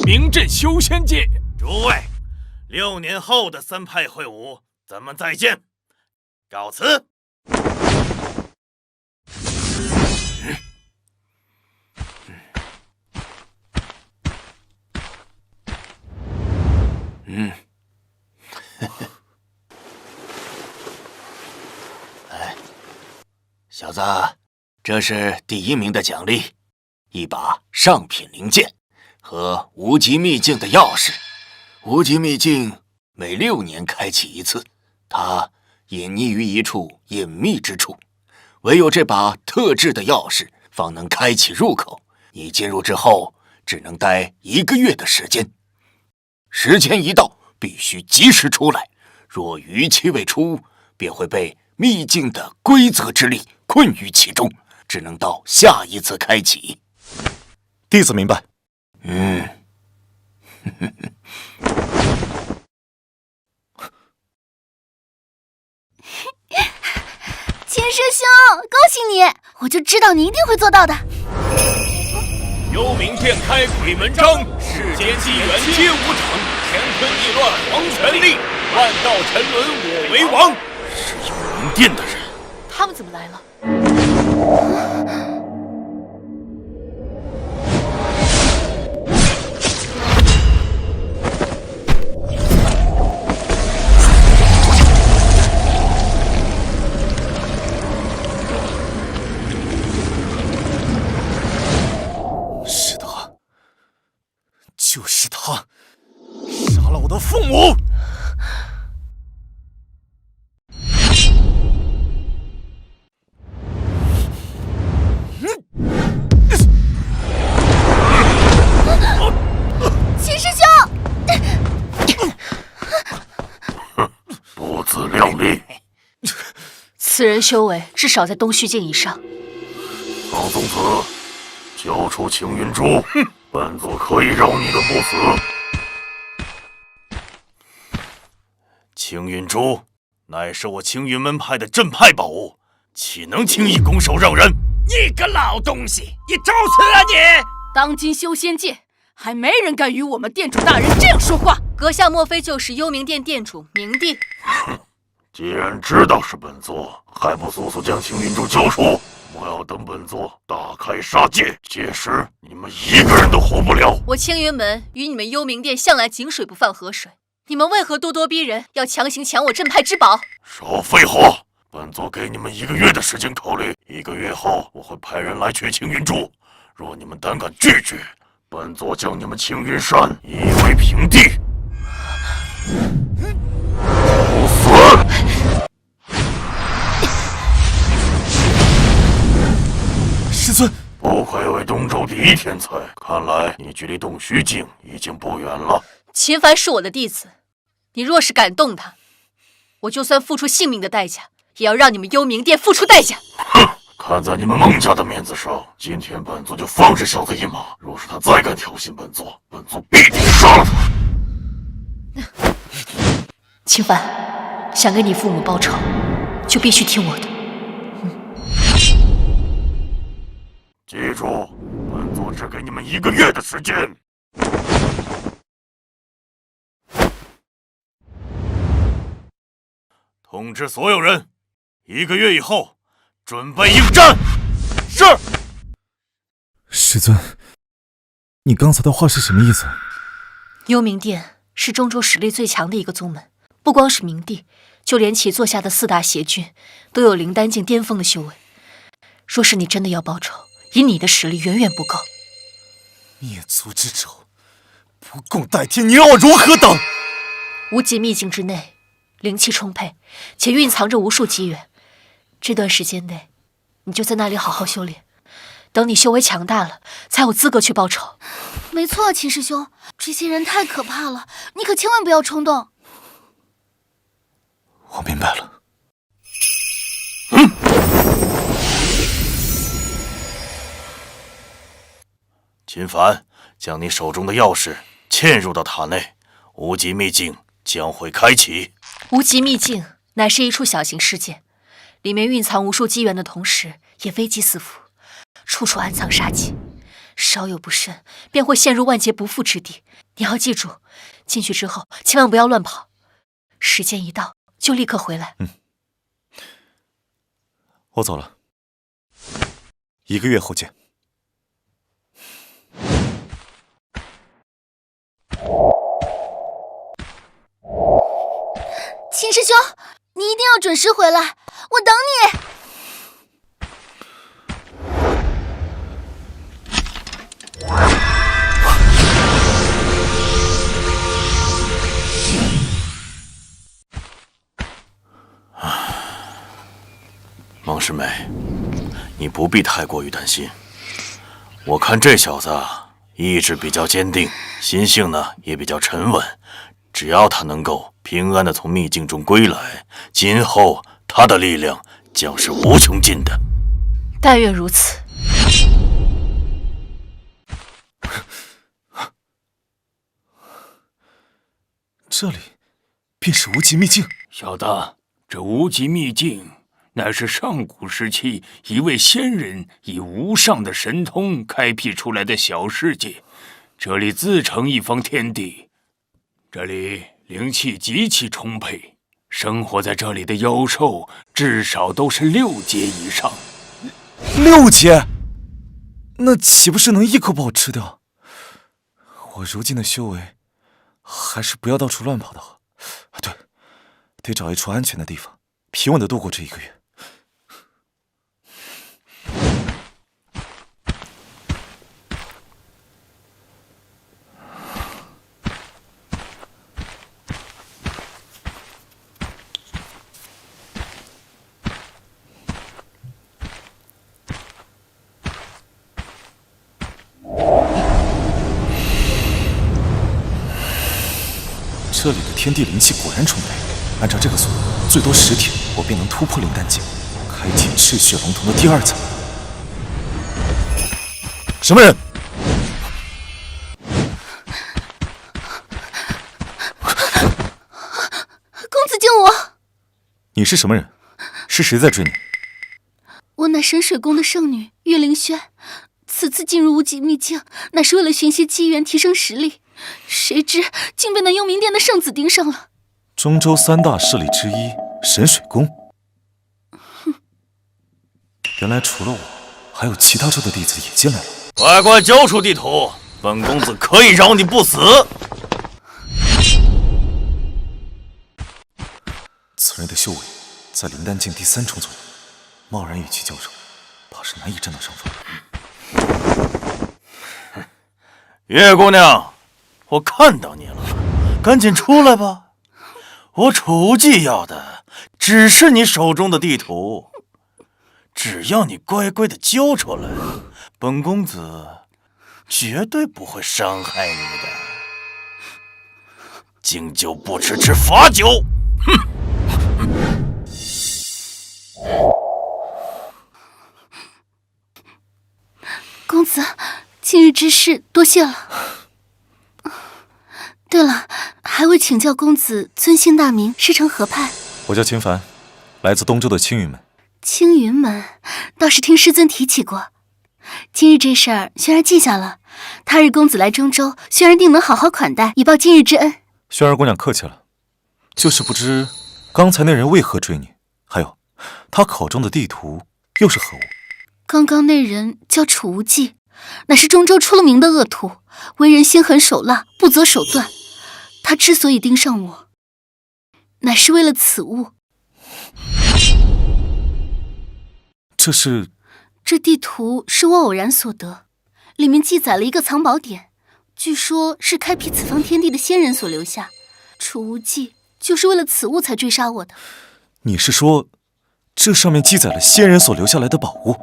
名震修仙界。诸位，6年后的3派会武，咱们再见，告辞。小子，这是第1名的奖励，一把上品灵剑和无极秘境的钥匙。无极秘境每6年开启一次，它隐匿于一处隐秘之处，唯有这把特制的钥匙方能开启入口。你进入之后，只能待1个月的时间，时间一到，必须及时出来。若逾期未出，便会被秘境的规则之力困于其中，只能到下一次开启。弟子明白。秦师兄，恭喜你！我就知道你一定会做到的。幽冥殿开鬼门章，世间机缘皆无常，乾坤易乱黄泉力，万道沉沦我为王。是幽冥殿的人，他们怎么来了？自量力。此人修为至少在东虚境以上。方公子，交出青云珠，本座可以饶你个不死。青云珠乃是我青云门派的镇派宝物，岂能轻易拱手让人？你个老东西，你找死啊你！当今修仙界，还没人敢与我们店主大人这样说话。阁下莫非就是幽冥殿店主明帝？既然知道是本座，还不速速将青云珠交出！我要等本座大开杀戒，届时你们一个人都活不了。我青云门与你们幽冥殿向来井水不犯河水，你们为何咄咄逼人，要强行抢我镇派之宝？少废话！本座给你们1个月的时间考虑，1个月后我会派人来取青云珠。若你们胆敢拒绝，本座将你们青云山夷为平地。不死！师尊，不愧为东周第一天才，看来你距离洞虚境已经不远了。秦凡是我的弟子，你若是敢动他，我就算付出性命的代价，也要让你们幽冥殿付出代价。哼！看在你们孟家的面子上，今天本座就放这小子一马。若是他再敢挑衅本座，本座必定杀了他。秦凡，想给你父母报仇，就必须听我的。记住，本座只给你们1个月的时间。通知所有人，1个月以后准备应战。是。师尊，你刚才的话是什么意思？幽冥殿是中州实力最强的一个宗门，不光是明帝，就连其座下的4大邪君都有灵丹境巅峰的修为。若是你真的要报仇，以你的实力远远不够。灭族之仇，不共戴天，你让我如何等？无极秘境之内，灵气充沛，且蕴藏着无数机缘。这段时间内，你就在那里好好修炼。等你修为强大了，才有资格去报仇。没错，秦师兄，这些人太可怕了，你可千万不要冲动。我明白了。秦凡，将你手中的钥匙嵌入到塔内，无极秘境将会开启。无极秘境乃是一处小型世界，里面蕴藏无数机缘的同时，也危机四伏，处处暗藏杀机，稍有不慎便会陷入万劫不复之地。你要记住，进去之后千万不要乱跑，时间一到就立刻回来。我走了，1个月后见。秦师兄，你一定要准时回来，我等你。孟师妹，你不必太过于担心。我看这小子意志比较坚定，心性呢也比较沉稳。只要他能够平安的从秘境中归来，今后他的力量将是无穷尽的。但愿如此。这里便是无极秘境。小子，这无极秘境乃是上古时期一位仙人以无上的神通开辟出来的小世界，这里自成一方天地。这里灵气极其充沛，生活在这里的妖兽至少都是6阶以上。6阶？那岂不是能一口把我吃掉？我如今的修为，还是不要到处乱跑的好。对，得找一处安全的地方，平稳的度过这1个月。这里的天地灵气果然充沛。按照这个速度，最多10天，我便能突破灵丹境，开启赤血龙瞳的第2层。什么人？公子救我！你是什么人？是谁在追你？我乃神水宫的圣女岳灵轩，此次进入无极秘境，乃是为了寻些机缘提升实力，谁知竟被那幽冥殿的圣子盯上了。中州3大势力之一神水宫。原来除了我，还有其他州的弟子也进来了。乖乖交出地图，本公子可以饶你不死。此人的修为在灵丹境第3重左右，贸然与其交手，怕是难以占到上风。月姑娘，我看到你了，赶紧出来吧。我楚无忌要的只是你手中的地图，只要你乖乖的交出来，本公子绝对不会伤害你的。敬酒不吃吃罚酒。哼！公子，今日之事多谢了。对了，还未请教公子尊姓大名，师承何派？我叫秦凡，来自东州的青云门。青云门倒是听师尊提起过。今日这事儿，轩儿记下了。他日公子来中州，轩儿定能好好款待，以报今日之恩。轩儿姑娘客气了，就是不知刚才那人为何追你，还有他口中的地图又是何物？刚刚那人叫楚无忌，乃是中州出了名的恶徒，为人心狠手辣，不择手段。他之所以盯上我，乃是为了此物。这地图是我偶然所得，里面记载了一个藏宝点，据说是开辟此方天地的仙人所留下。楚无忌就是为了此物才追杀我的。你是说，这上面记载了仙人所留下来的宝物？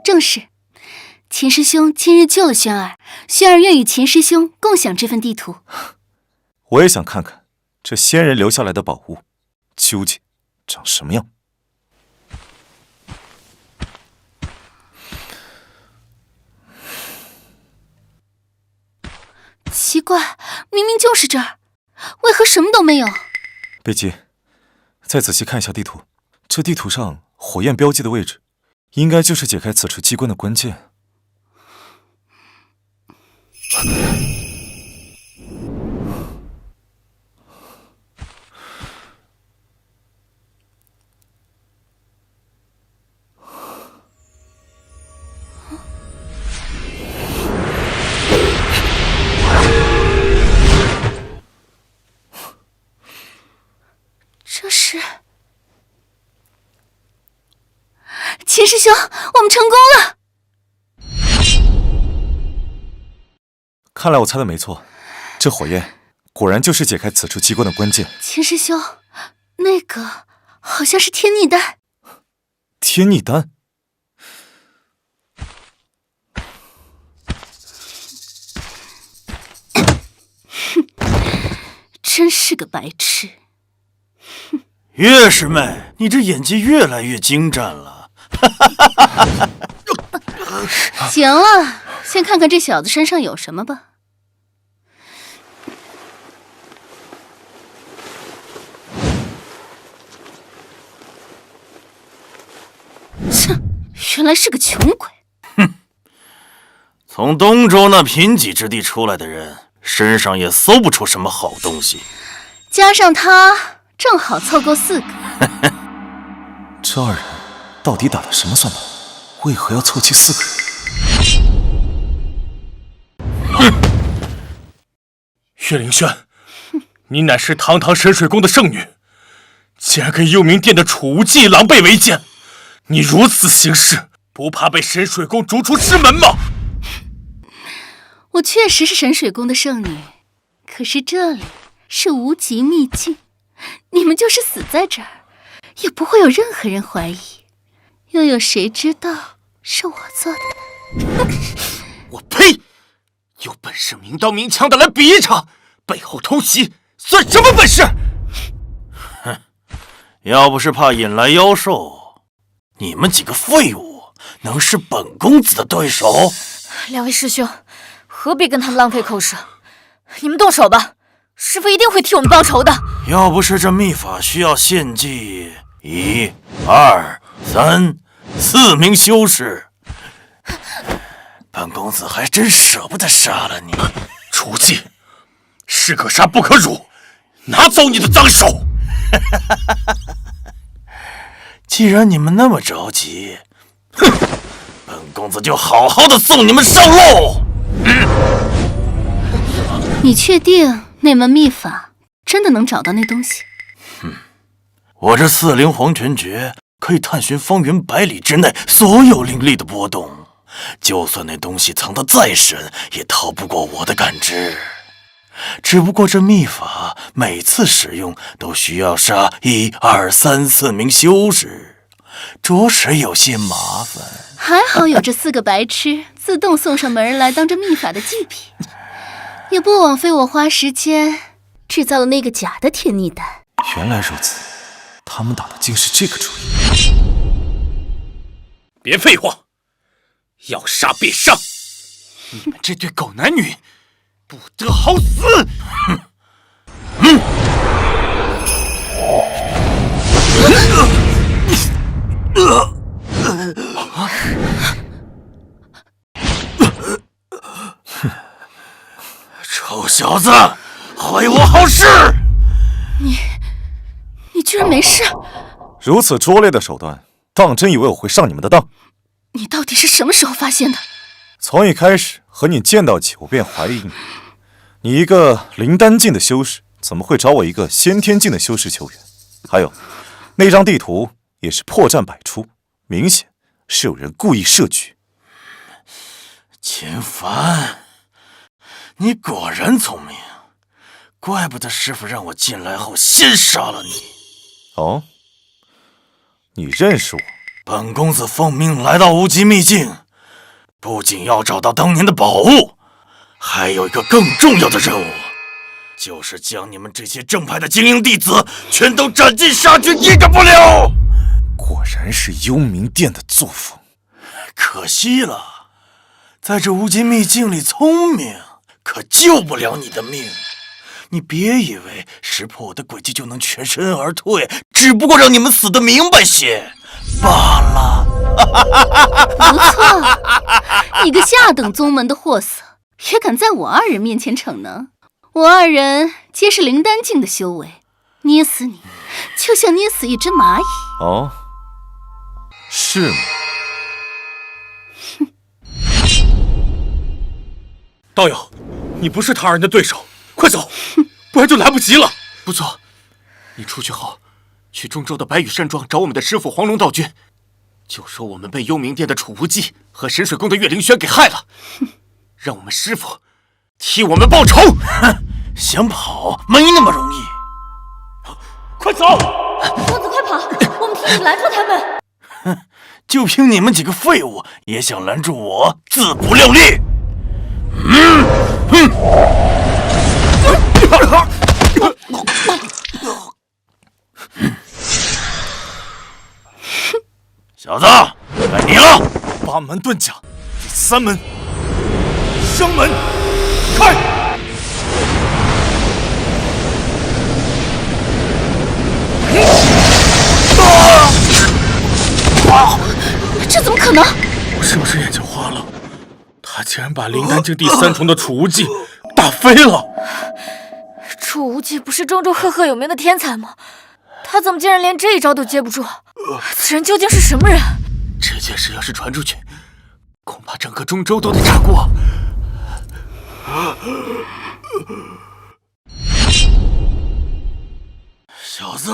正是。秦师兄今日救了轩儿，轩儿愿与秦师兄共享这份地图。我也想看看这仙人留下来的宝物究竟长什么样。奇怪，明明就是这儿，为何什么都没有？别急，再仔细看一下地图。这地图上火焰标记的位置，应该就是解开此处机关的关键。这是秦师兄，我们成功了！看来我猜的没错，这火焰果然就是解开此处机关的关键。秦师兄，那个好像是天逆丹。天逆丹？真是个白痴。岳师妹，你这演技越来越精湛了。行了，先看看这小子身上有什么吧。切，原来是个穷鬼。哼，从东州那贫瘠之地出来的人，身上也搜不出什么好东西。加上他，正好凑够4个。这2人到底打的什么算盘？为何要凑齐4个哼！人？岳灵轩，你乃是堂堂神水宫的圣女，竟然跟幽冥殿的楚无忌狼狈为奸！你如此行事，不怕被神水宫逐出师门吗？我确实是神水宫的圣女，可是这里是无极秘境，你们就是死在这儿，也不会有任何人怀疑。又有谁知道是我做的？我呸！有本事明刀明枪的来比一场，背后偷袭算什么本事？哼，要不是怕引来妖兽，你们几个废物能是本公子的对手？两位师兄，何必跟他们浪费口舌？你们动手吧，师父一定会替我们报仇的。要不是这秘法需要献祭1、2、3、4名修士，本公子还真舍不得杀了你。雏妓，士可杀不可辱，拿走你的脏手！既然你们那么着急，哼，本公子就好好的送你们上路。你确定那门秘法真的能找到那东西？我这4灵黄泉诀可以探寻方圆100里之内所有灵力的波动，就算那东西藏得再深，也逃不过我的感知。只不过这秘法每次使用都需要杀1、2、3、4名修士，着实有些麻烦。还好有这4个白痴自动送上门来当这秘法的祭品，也不枉费我花时间制造了那个假的天逆丹。原来如此，他们打的竟是这个主意。别废话，要杀便杀！你们这对狗男女，不得好死！臭小子，坏我好事！你居然没事？如此拙劣的手段，当真以为我会上你们的当？你到底是什么时候发现的？从一开始和你见到起，我便怀疑你。你一个灵丹境的修士，怎么会找我一个先天境的修士求援？还有，那张地图也是破绽百出，明显是有人故意设局。秦凡，你果然聪明，怪不得师傅让我进来后先杀了你。哦，你认识我？本公子奉命来到无极秘境，不仅要找到当年的宝物，还有一个更重要的任务，就是将你们这些正派的精英弟子全都斩尽杀绝，一个不留。果然是幽冥殿的作风。可惜了，在这无极秘境里，聪明可救不了你的命。你别以为识破我的诡计就能全身而退，只不过让你们死得明白些罢了。不错，一个下等宗门的货色，也敢在我2人面前逞能。我2人皆是灵丹境的修为，捏死你，就像捏死一只蚂蚁。哦，是吗？道友，你不是他人的对手，快走，不然就来不及了。不错，你出去后，去中州的白羽山庄找我们的师傅黄龙道君，就说我们被幽冥殿的楚无忌和神水宫的岳灵轩给害了，让我们师傅替我们报仇。想跑没那么容易，快走！公子快跑，我们替你拦住他们。就凭你们几个废物也想拦住我，自不量力！小子，该你了。8门遁甲，第3门，生门开！这怎么可能？我是不是眼睛花了？他竟然把灵丹境第3重的楚无忌打飞了！楚无忌不是中州赫赫有名的天才吗？他怎么竟然连这一招都接不住？此人究竟是什么人？这件事要是传出去，恐怕整个中州都得炸锅。小子，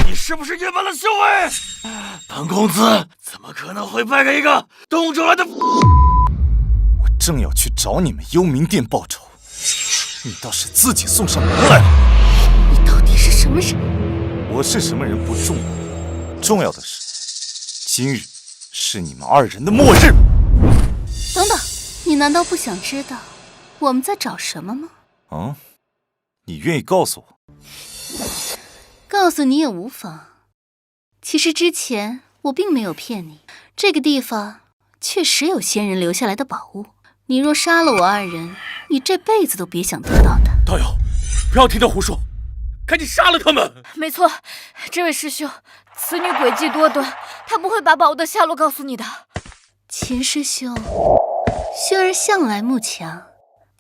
你是不是越反了修为？本公子怎么可能会败给一个东州来的？我正要去找你们幽冥殿报仇，你倒是自己送上门来了。你到底是什么人？我是什么人不重要，重要的是，今日是你们2人的末日。等等，你难道不想知道我们在找什么吗？啊，你愿意告诉我？告诉你也无妨。其实之前我并没有骗你，这个地方确实有仙人留下来的宝物。你若杀了我二人，你这辈子都别想得到的。道友，不要听他胡说，赶紧杀了他们！没错，这位师兄，此女诡计多端，她不会把宝物的下落告诉你的。秦师兄，薰儿向来慕强，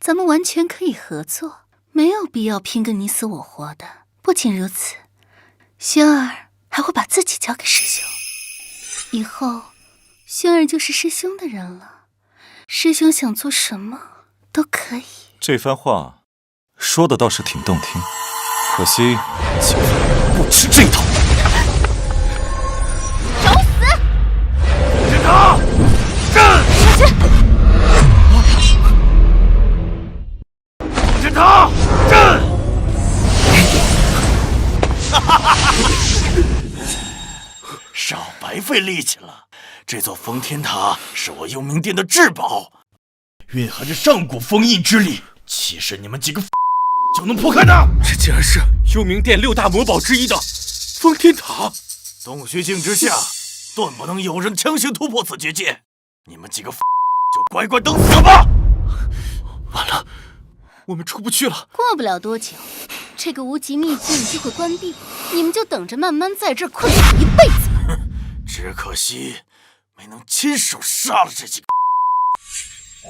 咱们完全可以合作，没有必要拼个你死我活的。不仅如此，薰儿还会把自己交给师兄，以后薰儿就是师兄的人了。师兄想做什么都可以。这番话说的倒是挺动听，可惜秦风不吃这套。找死！是他！战！是他！战！少白费力气了。这座封天塔是我幽冥殿的至宝，蕴含着上古封印之力，岂是你们几个就能破开的？这竟然是幽冥殿6大魔宝之一的封天塔！洞虚境之下，断不能有人强行突破此结界。你们几个就乖乖等死吧！完了，我们出不去了。过不了多久，这个无极秘境就会关闭，你们就等着慢慢在这儿困苦一辈子吧。只可惜没能亲手杀了这几个，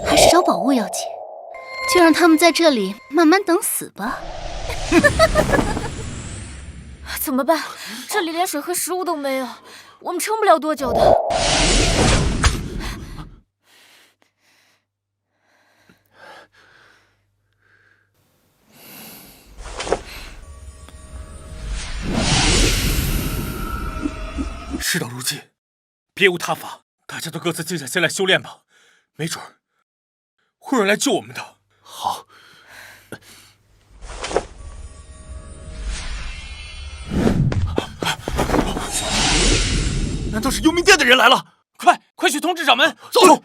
还是找宝物要紧，就让他们在这里慢慢等死吧。怎么办？这里连水和食物都没有，我们撑不了多久的。事到如今，别无他法，大家都各自静下心来修炼吧，没准会有人来救我们的。好。难道是幽冥殿的人来了？快去通知掌门！走。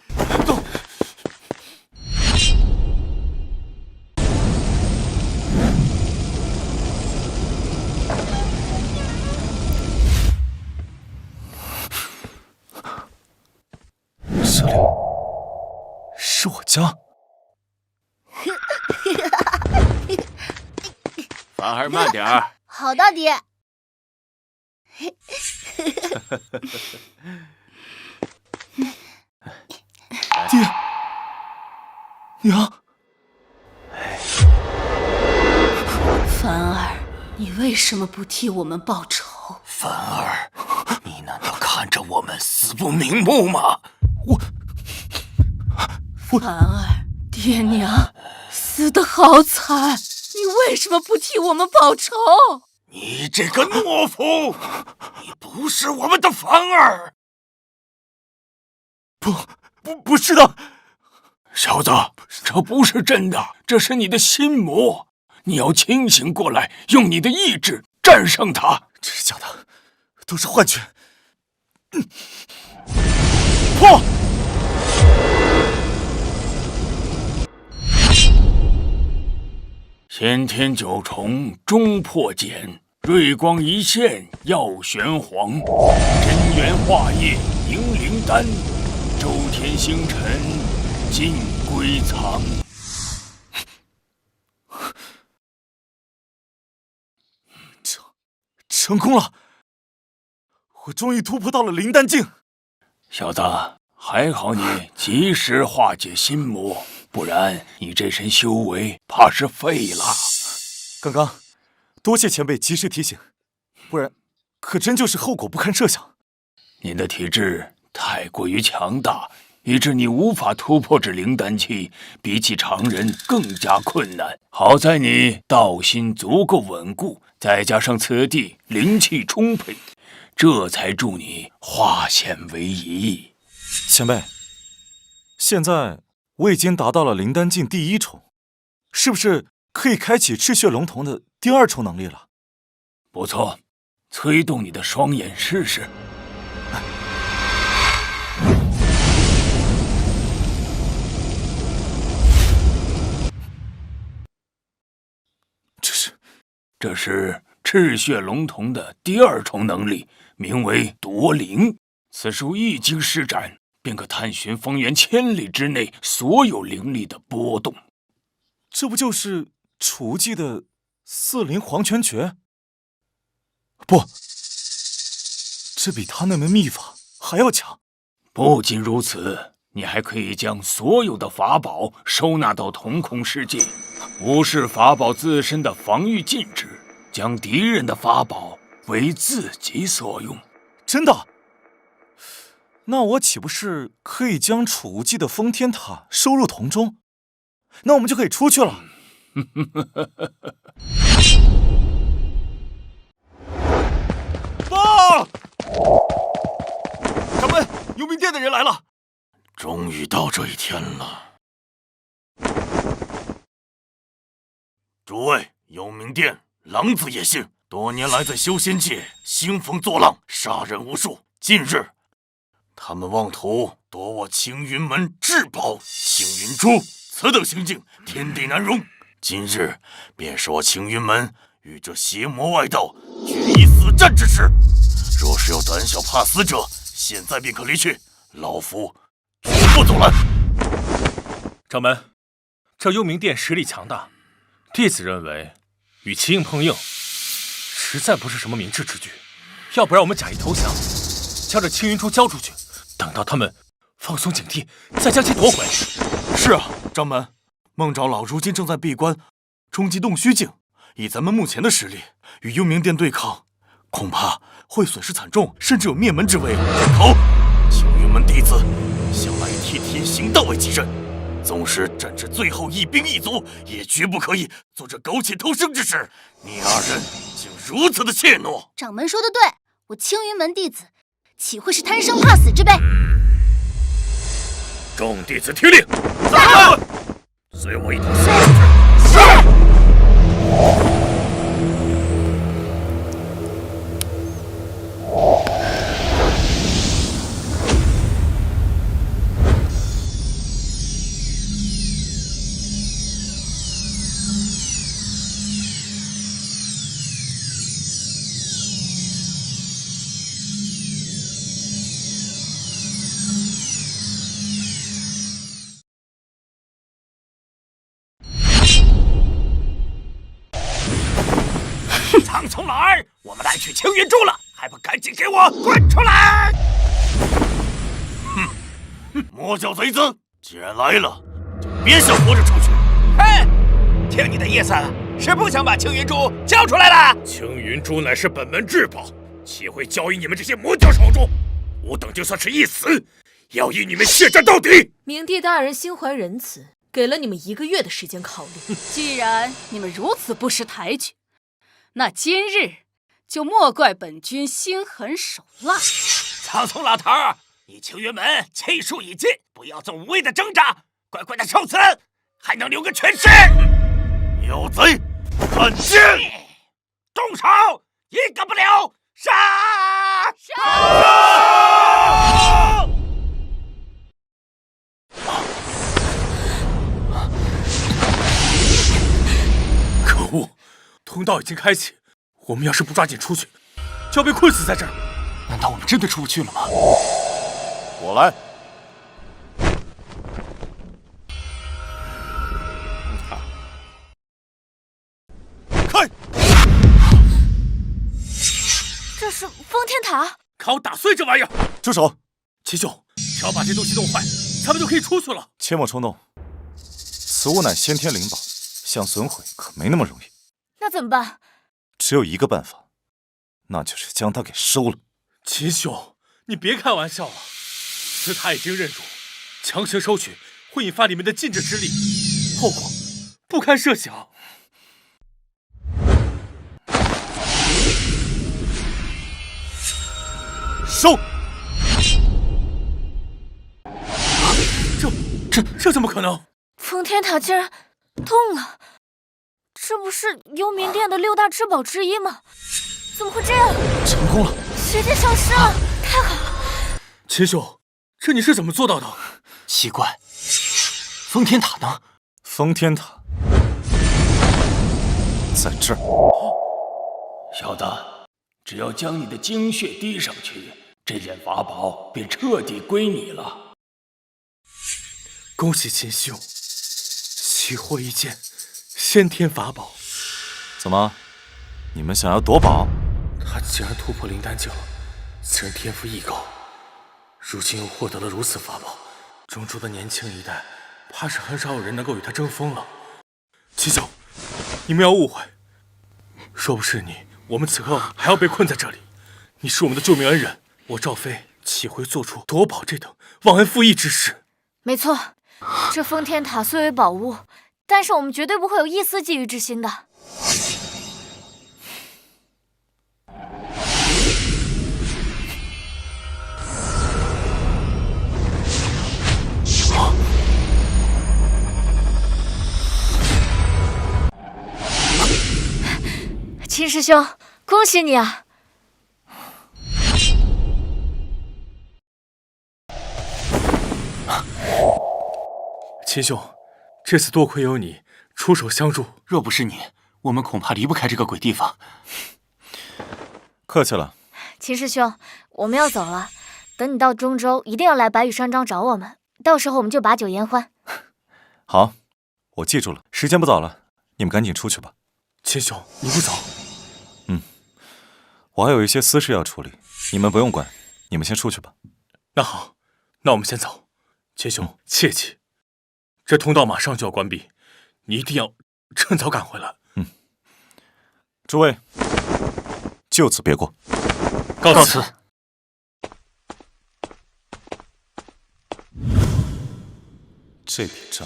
这里是我家。凡儿慢点儿。好，大爹。爹，娘，凡儿，你为什么不替我们报仇？凡儿，你难道看着我们死不瞑目吗？凡儿，爹娘死得好惨，你为什么不替我们报仇？你这个懦夫，你不是我们的凡儿。不是的，小子，这不是真的，这是你的心魔。你要清醒过来，用你的意志战胜他。这是假的，都是幻觉。破！先天九重终破茧，瑞光一现耀玄黄，真元化液凝灵丹，周天星辰尽归藏。成功了！我终于突破到了灵丹境。小子，还好你及时化解心魔，不然你这身修为怕是废了。刚刚多谢前辈及时提醒，不然可真就是后果不堪设想。你的体质太过于强大，以致你无法突破至灵丹期，比起常人更加困难。好在你道心足够稳固，再加上此地灵气充沛，这才助你化险为夷。前辈，现在我已经达到了灵丹境第1重，是不是可以开启赤血龙瞳的第2重能力了？不错，催动你的双眼试试。这是赤血龙瞳的第2重能力，名为夺灵。此术一经施展，便可探寻方圆1000里之内所有灵力的波动。这不就是楚无忌的4灵黄泉诀？不，这比他那门秘法还要强。不仅如此，你还可以将所有的法宝收纳到瞳孔世界，无视法宝自身的防御禁制，将敌人的法宝为自己所用。真的？那我岂不是可以将楚无忌的封天塔收入瞳中？那我们就可以出去了。爸！掌门，幽冥殿的人来了。终于到这一天了。诸位，幽冥殿狼子野性，多年来在修仙界兴风作浪，杀人无数。近日，他们妄图夺我青云门至宝青云珠，此等行径，天地难容。今日便是我青云门与这邪魔外道决一死战之时。若是有胆小怕死者，现在便可离去，老夫绝不阻拦。掌门，这幽冥殿实力强大，弟子认为与其硬碰硬，实在不是什么明智之举。要不然我们假意投降，将这青云珠交出去，等到他们放松警惕，再将其夺回。是啊，掌门，孟长老如今正在闭关冲击洞虚境，以咱们目前的实力与幽冥殿对抗，恐怕会损失惨重，甚至有灭门之危。好，青云门弟子向来以替天行道为己任，纵使战至最后一兵一卒，也绝不可以做这苟且偷生之事。你二人竟如此的怯懦！掌门说的对，我青云门弟子岂会是贪生怕死之辈？众弟子听令，在！随我一同下去。是。苍松老儿，我们来取青云珠了，还不赶紧给我滚出来！魔教贼子，既然来了，就别想活着出去。哼，听你的意思是不想把青云珠交出来了？青云珠乃是本门至宝，岂会交于你们这些魔教手中？我等就算是一死，也要与你们血战到底。明帝大人心怀仁慈，给了你们1个月的时间考虑。既然你们如此不识抬举，那今日就莫怪本君心狠手辣。苍松老头儿，你青云门气数已尽，不要做无谓的挣扎，乖乖的受死，还能留个全尸。有贼，看剑！动手，一个不留，杀！可恶！通道已经开启，我们要是不抓紧出去，就要被困死在这儿。难道我们真的出不去了吗？我来。开！这是封天塔，看我打碎这玩意儿！住手！秦兄，只要把这东西弄坏，咱们就可以出去了。切莫冲动，此物乃先天灵宝，想损毁可没那么容易。那怎么办？只有一个办法，那就是将它给收了。秦兄，你别开玩笑了，此塔已经认主，强行收取会引发里面的禁制之力，后果不堪设想。收！这怎么可能？封天塔竟然动了！这不是幽冥殿的6大至宝之一吗？怎么会这样？成功了！直接消失了，太好了！秦兄，这你是怎么做到的？奇怪，封天塔呢？封天塔在这儿。小子，只要将你的精血滴上去，这件法宝便彻底归你了。恭喜秦兄，取获一件先天法宝。怎么，你们想要夺宝？他竟然突破灵丹境，此人天赋异高，如今又获得了如此法宝，中州的年轻一代，怕是很少有人能够与他争锋了。秦兄，你们要误会，若不是你，我们此刻还要被困在这里。你是我们的救命恩人，我赵飞岂会做出夺宝这等忘恩负义之事？没错，这封天塔虽为宝物，但是我们绝对不会有一丝觊觎之心的。秦师兄，恭喜你啊！秦兄，这次多亏有你出手相助，若不是你，我们恐怕离不开这个鬼地方。客气了。秦师兄，我们要走了，等你到中州，一定要来白羽山庄找我们，到时候我们就把酒言欢。好，我记住了。时间不早了，你们赶紧出去吧。秦兄，你不走？我还有一些私事要处理，你们不用管，你们先出去吧。那好，那我们先走。秦兄，切记，这通道马上就要关闭，你一定要趁早赶回来。诸位，就此别过。告辞。这笔账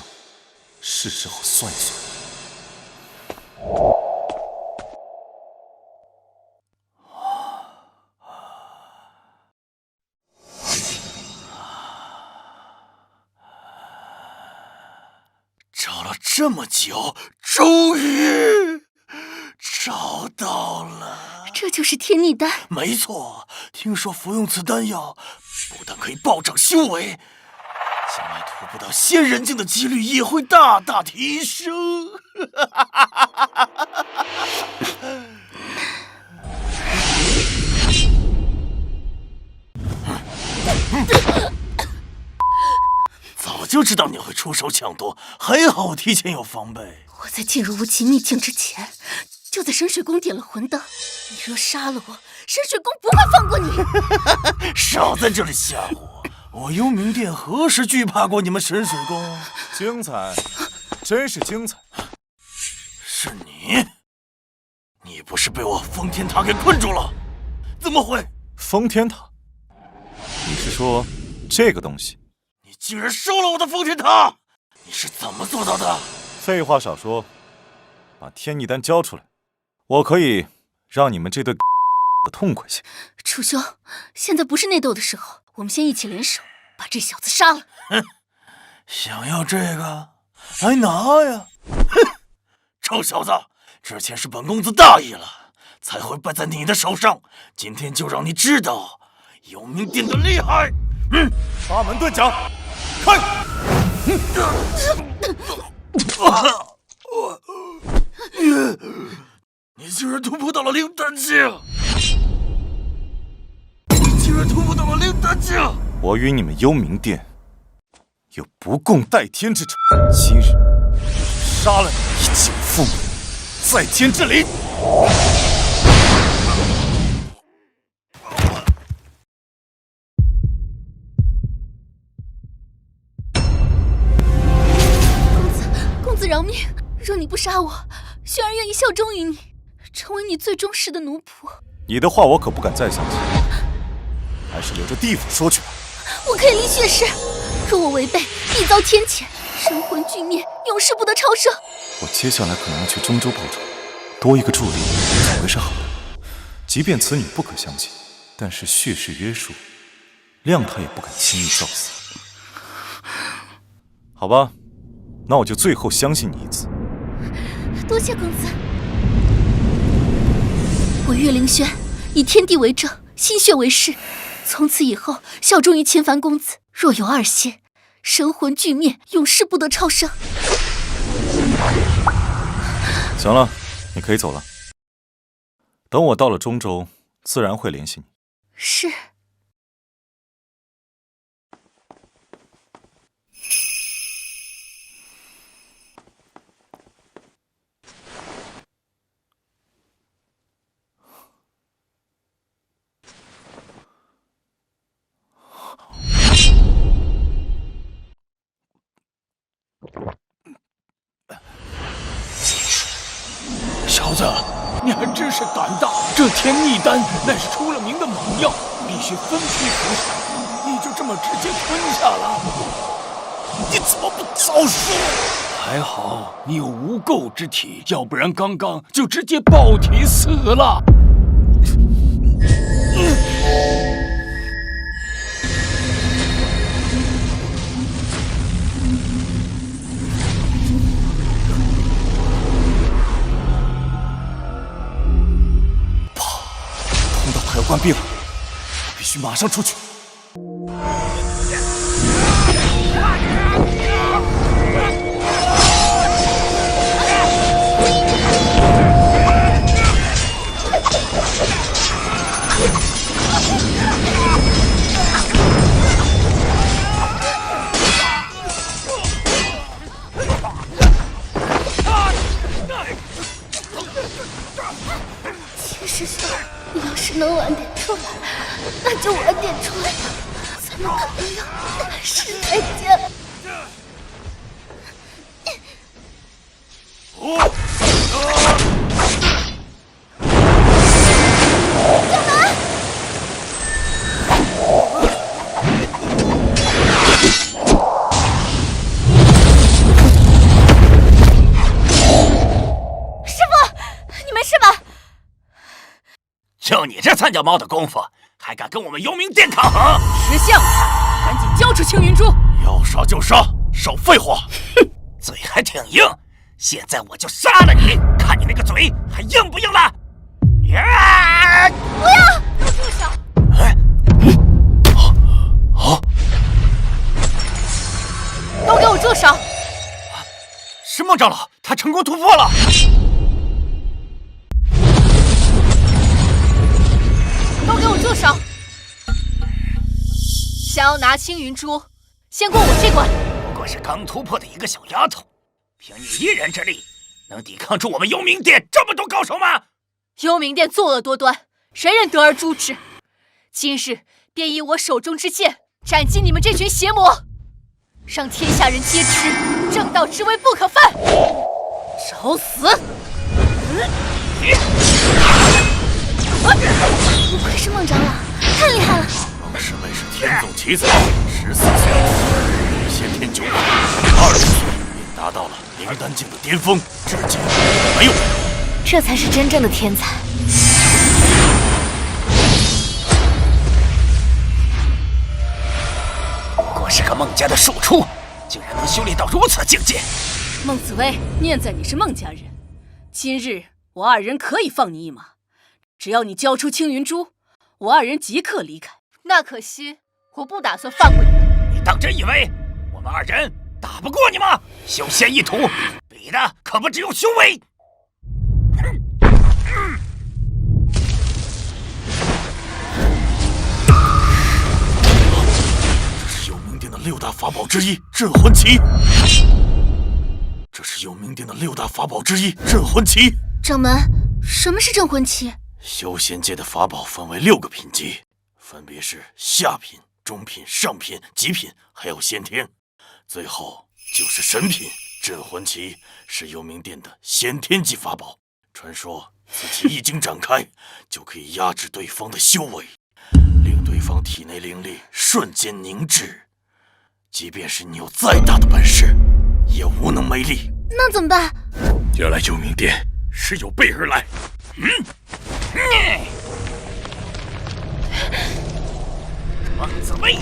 是时候算一算。找了这么久，终于找到了。这就是天逆丹。没错，听说服用此丹药，不但可以暴涨修为，将来突破到仙人境的几率也会大大提升。早就知道你会出手抢夺，还好我提前有防备。我在进入无极秘境之前，就在神水宫点了魂灯。你若杀了我，神水宫不会放过你。少在这里吓唬我！我幽冥殿何时惧怕过你们神水宫？精彩，真是精彩！是你？你不是被我封天塔给困住了？怎么会？封天塔？你是说这个东西？你竟然收了我的封天塔！你是怎么做到的？废话少说，把天逆丹交出来，我可以让你们这对痛快些。楚兄，现在不是内斗的时候，我们先一起联手把这小子杀了。哼，想要这个，来拿呀！哼，臭小子，之前是本公子大意了，才会败在你的手上。今天就让你知道幽冥殿的厉害！八门遁甲，开！你竟然突破到了灵丹境！你竟然突破到了灵丹境！我与你们幽冥殿有不共戴天之仇，今日杀了你以救父母，在天之灵。公子饶命！若你不杀我，轩儿愿意效忠于你，成为你最忠实的奴仆。你的话我可不敢再相信，还是留着地府说去吧。我可以立血誓，若我违背，必遭天谴，神魂俱灭，永世不得超生。我接下来可能要去中州报仇，多一个助力总归是好的。即便此女不可相信，但是血誓约束，谅她也不敢轻易造死。好吧，那我就最后相信你一次。多谢公子。我岳凌轩以天地为证，心血为誓，从此以后效忠于秦凡公子。若有二心，神魂俱灭，永世不得超生。行了，你可以走了。等我到了中州，自然会联系你。是。小子，你还真是胆大！这天逆丹乃是出了名的猛药，必须分批服食，你就这么直接吞下了？你怎么不早说？还好你有无垢之体，要不然刚刚就直接爆体死了。他要关闭了，我必须马上出去。秦师兄，你要是能晚点出来，那就晚点出来吧，咱们可能要大事再见。就你这三脚猫的功夫，还敢跟我们幽冥殿抗衡？识相他，赶紧交出青云珠！要杀就杀，少废话！哼，嘴还挺硬，现在我就杀了你，看你那个嘴还硬不硬了！呀！不要，给我住手！都给我住手！是孟长老，他成功突破了！都给我住手！想要拿青云珠，先过我这关。不过是刚突破的一个小丫头，凭你一人之力，能抵抗住我们幽冥殿这么多高手吗？幽冥殿作恶多端，谁人得而诛之？今日便以我手中之剑斩尽你们这群邪魔，让天下人皆知正道之威不可犯！找死！不愧是孟长老，太厉害了！孟师妹是天纵奇才，14岁先天9品，20岁便达到了灵丹境的巅峰，至今没有。这才是真正的天才。不过是个孟家的庶出，竟然能修炼到如此境界。孟紫薇，念在你是孟家人，今日我二人可以放你一马。只要你交出青云珠，我二人即刻离开。那可惜，我不打算放过你们。你当真以为我们二人打不过你吗？修仙一途，比的可不只有修为。这是幽冥殿的6大法宝之一——镇魂旗。这是幽冥殿的6大法宝之一——镇魂旗。掌门，什么是镇魂旗？修仙界的法宝分为6个品级，分别是下品、中品、上品、极品，还有先天，最后就是神品。镇魂旗是幽冥殿的先天级法宝，传说此旗一经展开，就可以压制对方的修为，令对方体内灵力瞬间凝滞，即便是你有再大的本事，也无能为力。那怎么办？原来幽冥殿是有备而来。孟紫薇，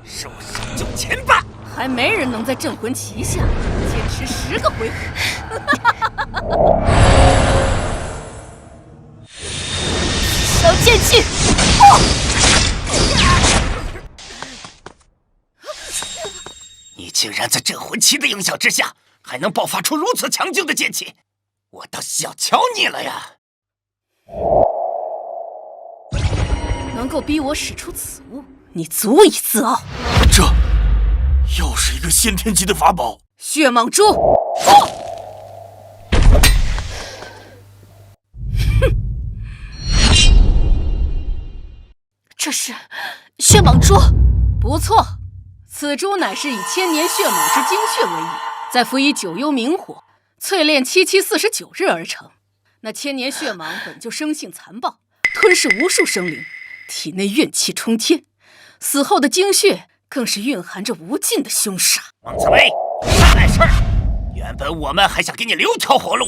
收手就擒吧！还没人能在镇魂旗下坚持10个回合。小贱气！你竟然在镇魂旗的影响之下，还能爆发出如此强劲的剑气，我倒小瞧你了呀！能够逼我使出此物，你足以自傲。这又是一个先天级的法宝——血蟒珠。这是血蟒珠，不错，此珠乃是以千年血蟒之精血为引，再辅以九幽冥火，淬炼749日而成。那千年血蟒本就生性残暴，吞噬无数生灵，体内怨气冲天，死后的精血更是蕴含着无尽的凶杀。孟紫薇，大碍事儿！原本我们还想给你留条活路，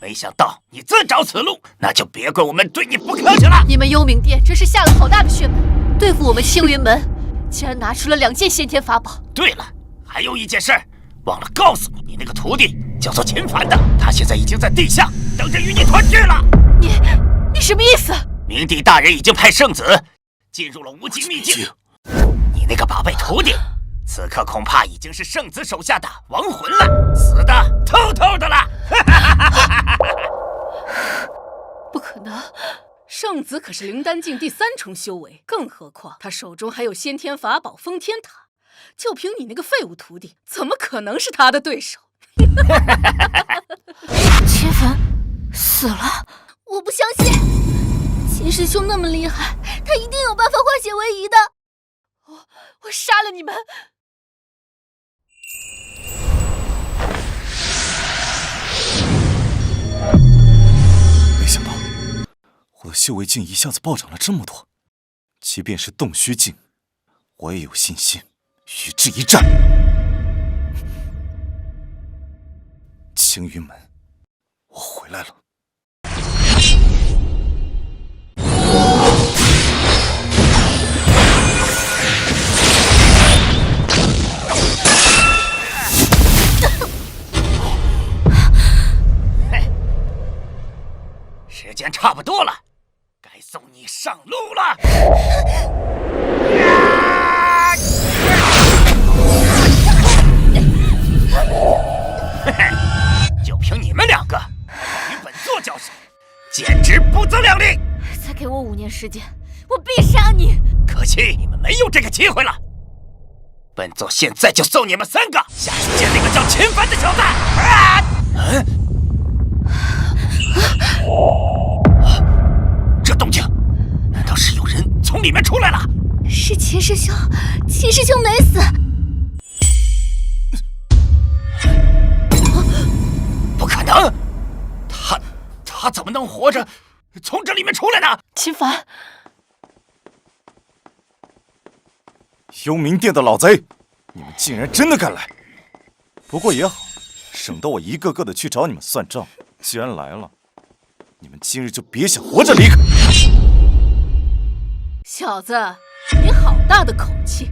没想到你自找此路，那就别怪我们对你不客气了。你们幽冥殿真是下了好大的血本，对付我们青云门，竟然拿出了2件先天法宝。对了，还有一件事，忘了告诉你，你那个徒弟叫做秦凡的，他现在已经在地下等着与你团聚了。你什么意思？明帝大人已经派圣子进入了无极秘境，你那个宝贝徒弟，此刻恐怕已经是圣子手下的亡魂了，死的透透的了。不可能，圣子可是灵丹境第3重修为，更何况他手中还有先天法宝封天塔，就凭你那个废物徒弟，怎么可能是他的对手？秦凡死了？我不相信，秦师兄那么厉害，他一定有办法化险为夷的。我杀了你们！没想到我的修为竟一下子暴涨了这么多，即便是洞虚境，我也有信心与之一战。青云门，我回来了。时间差不多了，该送你上路了。就凭你们2个与本座交手，简直不自量力！再给我5年时间，我必杀你！可惜你们没有这个机会了。本座现在就送你们3个下去见那个叫秦凡的小子！这动静，难道是有人从里面出来了？是秦师兄，秦师兄没死。不可能，他怎么能活着从这里面出来呢？秦凡，幽冥殿的老贼，你们竟然真的敢来！不过也好，省得我一个个的去找你们算账。既然来了，你们今日就别想活着离开。小子，你好大的口气！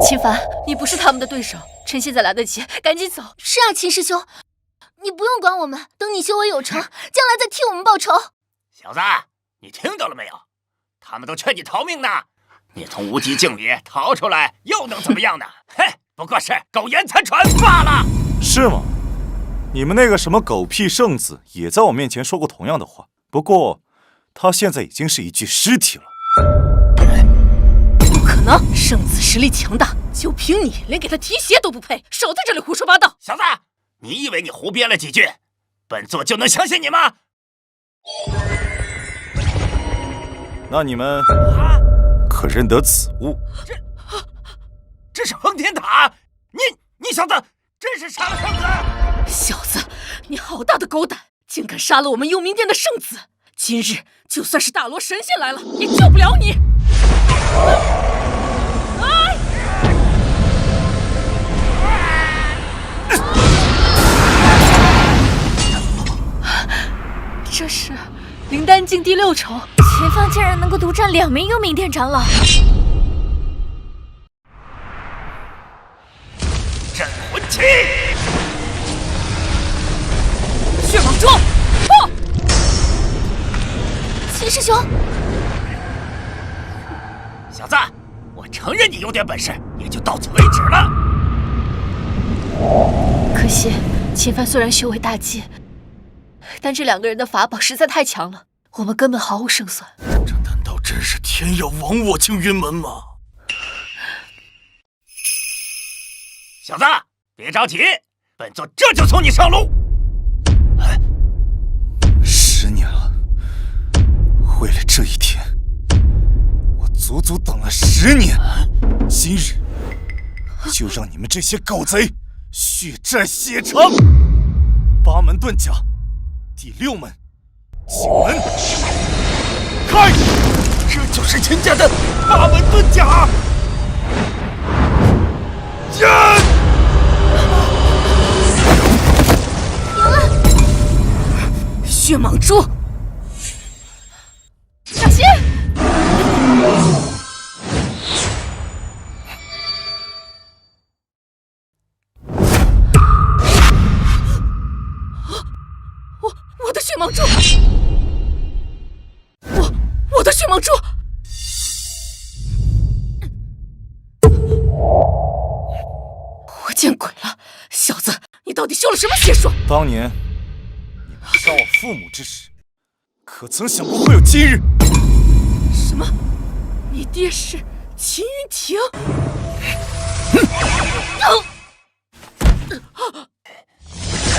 秦凡，你不是他们的对手，趁现在来得及，赶紧走。是啊，秦师兄，你不用管我们，等你修为有成，将来再替我们报仇。小子，你听到了没有？他们都劝你逃命呢。你从无极境里逃出来，又能怎么样呢？嘿，不过是苟延残喘罢了。是吗？你们那个什么狗屁圣子也在我面前说过同样的话，不过他现在已经是一具尸体了。不可能，圣子实力强大，就凭你连给他提鞋都不配，少在这里胡说八道！小子，你以为你胡编了几句，本座就能相信你吗？那你们可认得此物？这是封天塔！你小子真是杀了圣子！小子，你好大的狗胆，竟敢杀了我们幽冥殿的圣子！今日就算是大罗神仙来了，也救不了你！这是灵丹境第6重，秦凡竟然能够独占2名幽冥殿长老。镇魂器，血蟒珠，破！秦师兄，小子，我承认你有点本事，也就到此为止了。可惜秦凡虽然修为大进，但这2个人的法宝实在太强了，我们根本毫无胜算。这难道真是天要亡我庆云门吗？小子，别着急，本座这就送你上路。10年了，为了这一天，我足足等了10年。今日，就让你们这些狗贼血债血偿！八门遁甲，第6门，景门，开！这就是秦家的八门遁甲。赢了！血蟒蛛，小心！我的血蟒蛛，我的血蟒蛛！我见鬼了！小子，你到底修了什么邪术？当年你们杀我父母之时，可曾想过会有今日？什么？你爹是秦云亭？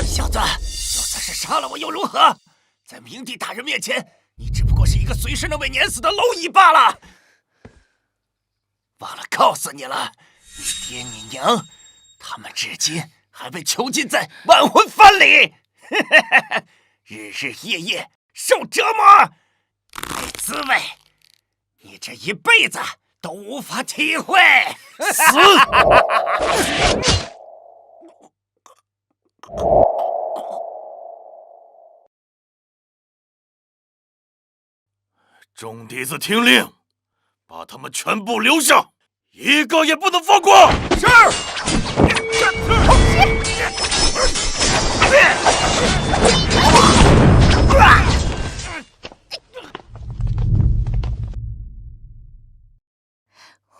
小子，就算是杀了我又如何？在明帝大人面前，你只不过是一个随时能被碾死的蝼蚁罢了。忘了告诉你了，你爹你娘，他们至今还被囚禁在万魂幡里，日日夜夜受折磨，那滋味，你这一辈子都无法体会。死！众弟子听令，把他们全部留下，一个也不能放过。是。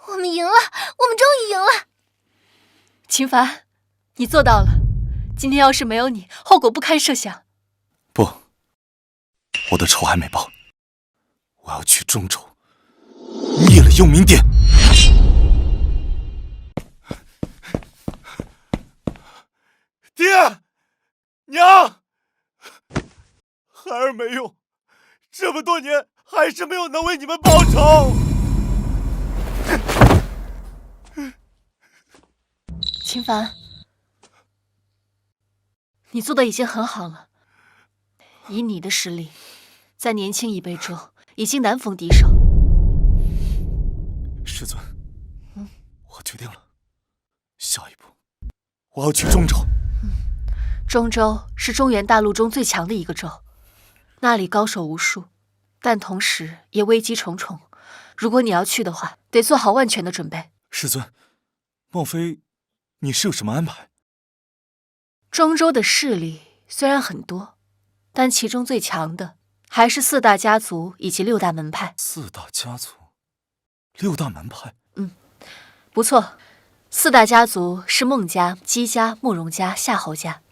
我们赢了，我们终于赢了！秦凡，你做到了。今天要是没有你，后果不堪设想。不，我的仇还没报。我要去中州，灭了幽冥殿。爹，娘，孩儿没用，这么多年还是没有能为你们报仇。秦凡，你做的已经很好了。以你的实力，在年轻一辈中已经难逢敌手。师尊，我决定了，下一步我要去中州。中州是中原大陆中最强的一个州，那里高手无数，但同时也危机重重。如果你要去的话，得做好万全的准备。师尊，莫非你是有什么安排？中州的势力虽然很多，但其中最强的还是4大家族以及6大门派。4大家族，6大门派。不错，4大家族是孟家、姬家、慕容家、夏侯家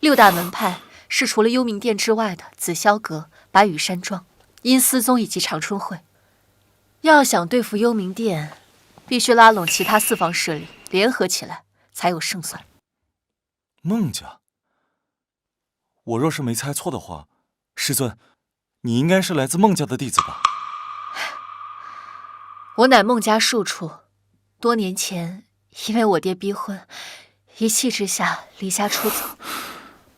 ；6大门派是除了幽冥殿之外的紫霄阁、白羽山庄、阴司宗以及长春会。要想对付幽冥殿，必须拉拢其他4方势力联合起来，才有胜算。孟家，我若是没猜错的话，师尊，你应该是来自孟家的弟子吧？我乃孟家庶出，多年前因为我爹逼婚，一气之下离家出走，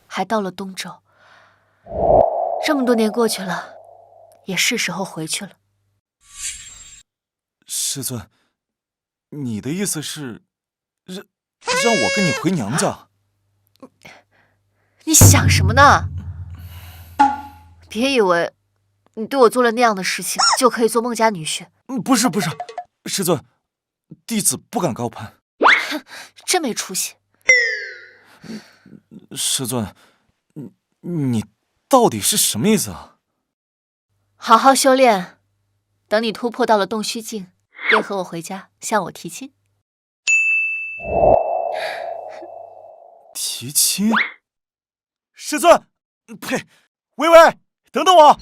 还到了东州。这么多年过去了，也是时候回去了。师尊，你的意思是让我跟你回娘家？你想什么呢？别以为你对我做了那样的事情，就可以做孟家女婿。不是，师尊，弟子不敢高攀。真没出息。师尊，你到底是什么意思啊？好好修炼，等你突破到了洞虚境，便和我回家向我提亲。提亲？师尊，呸！微微，等等我。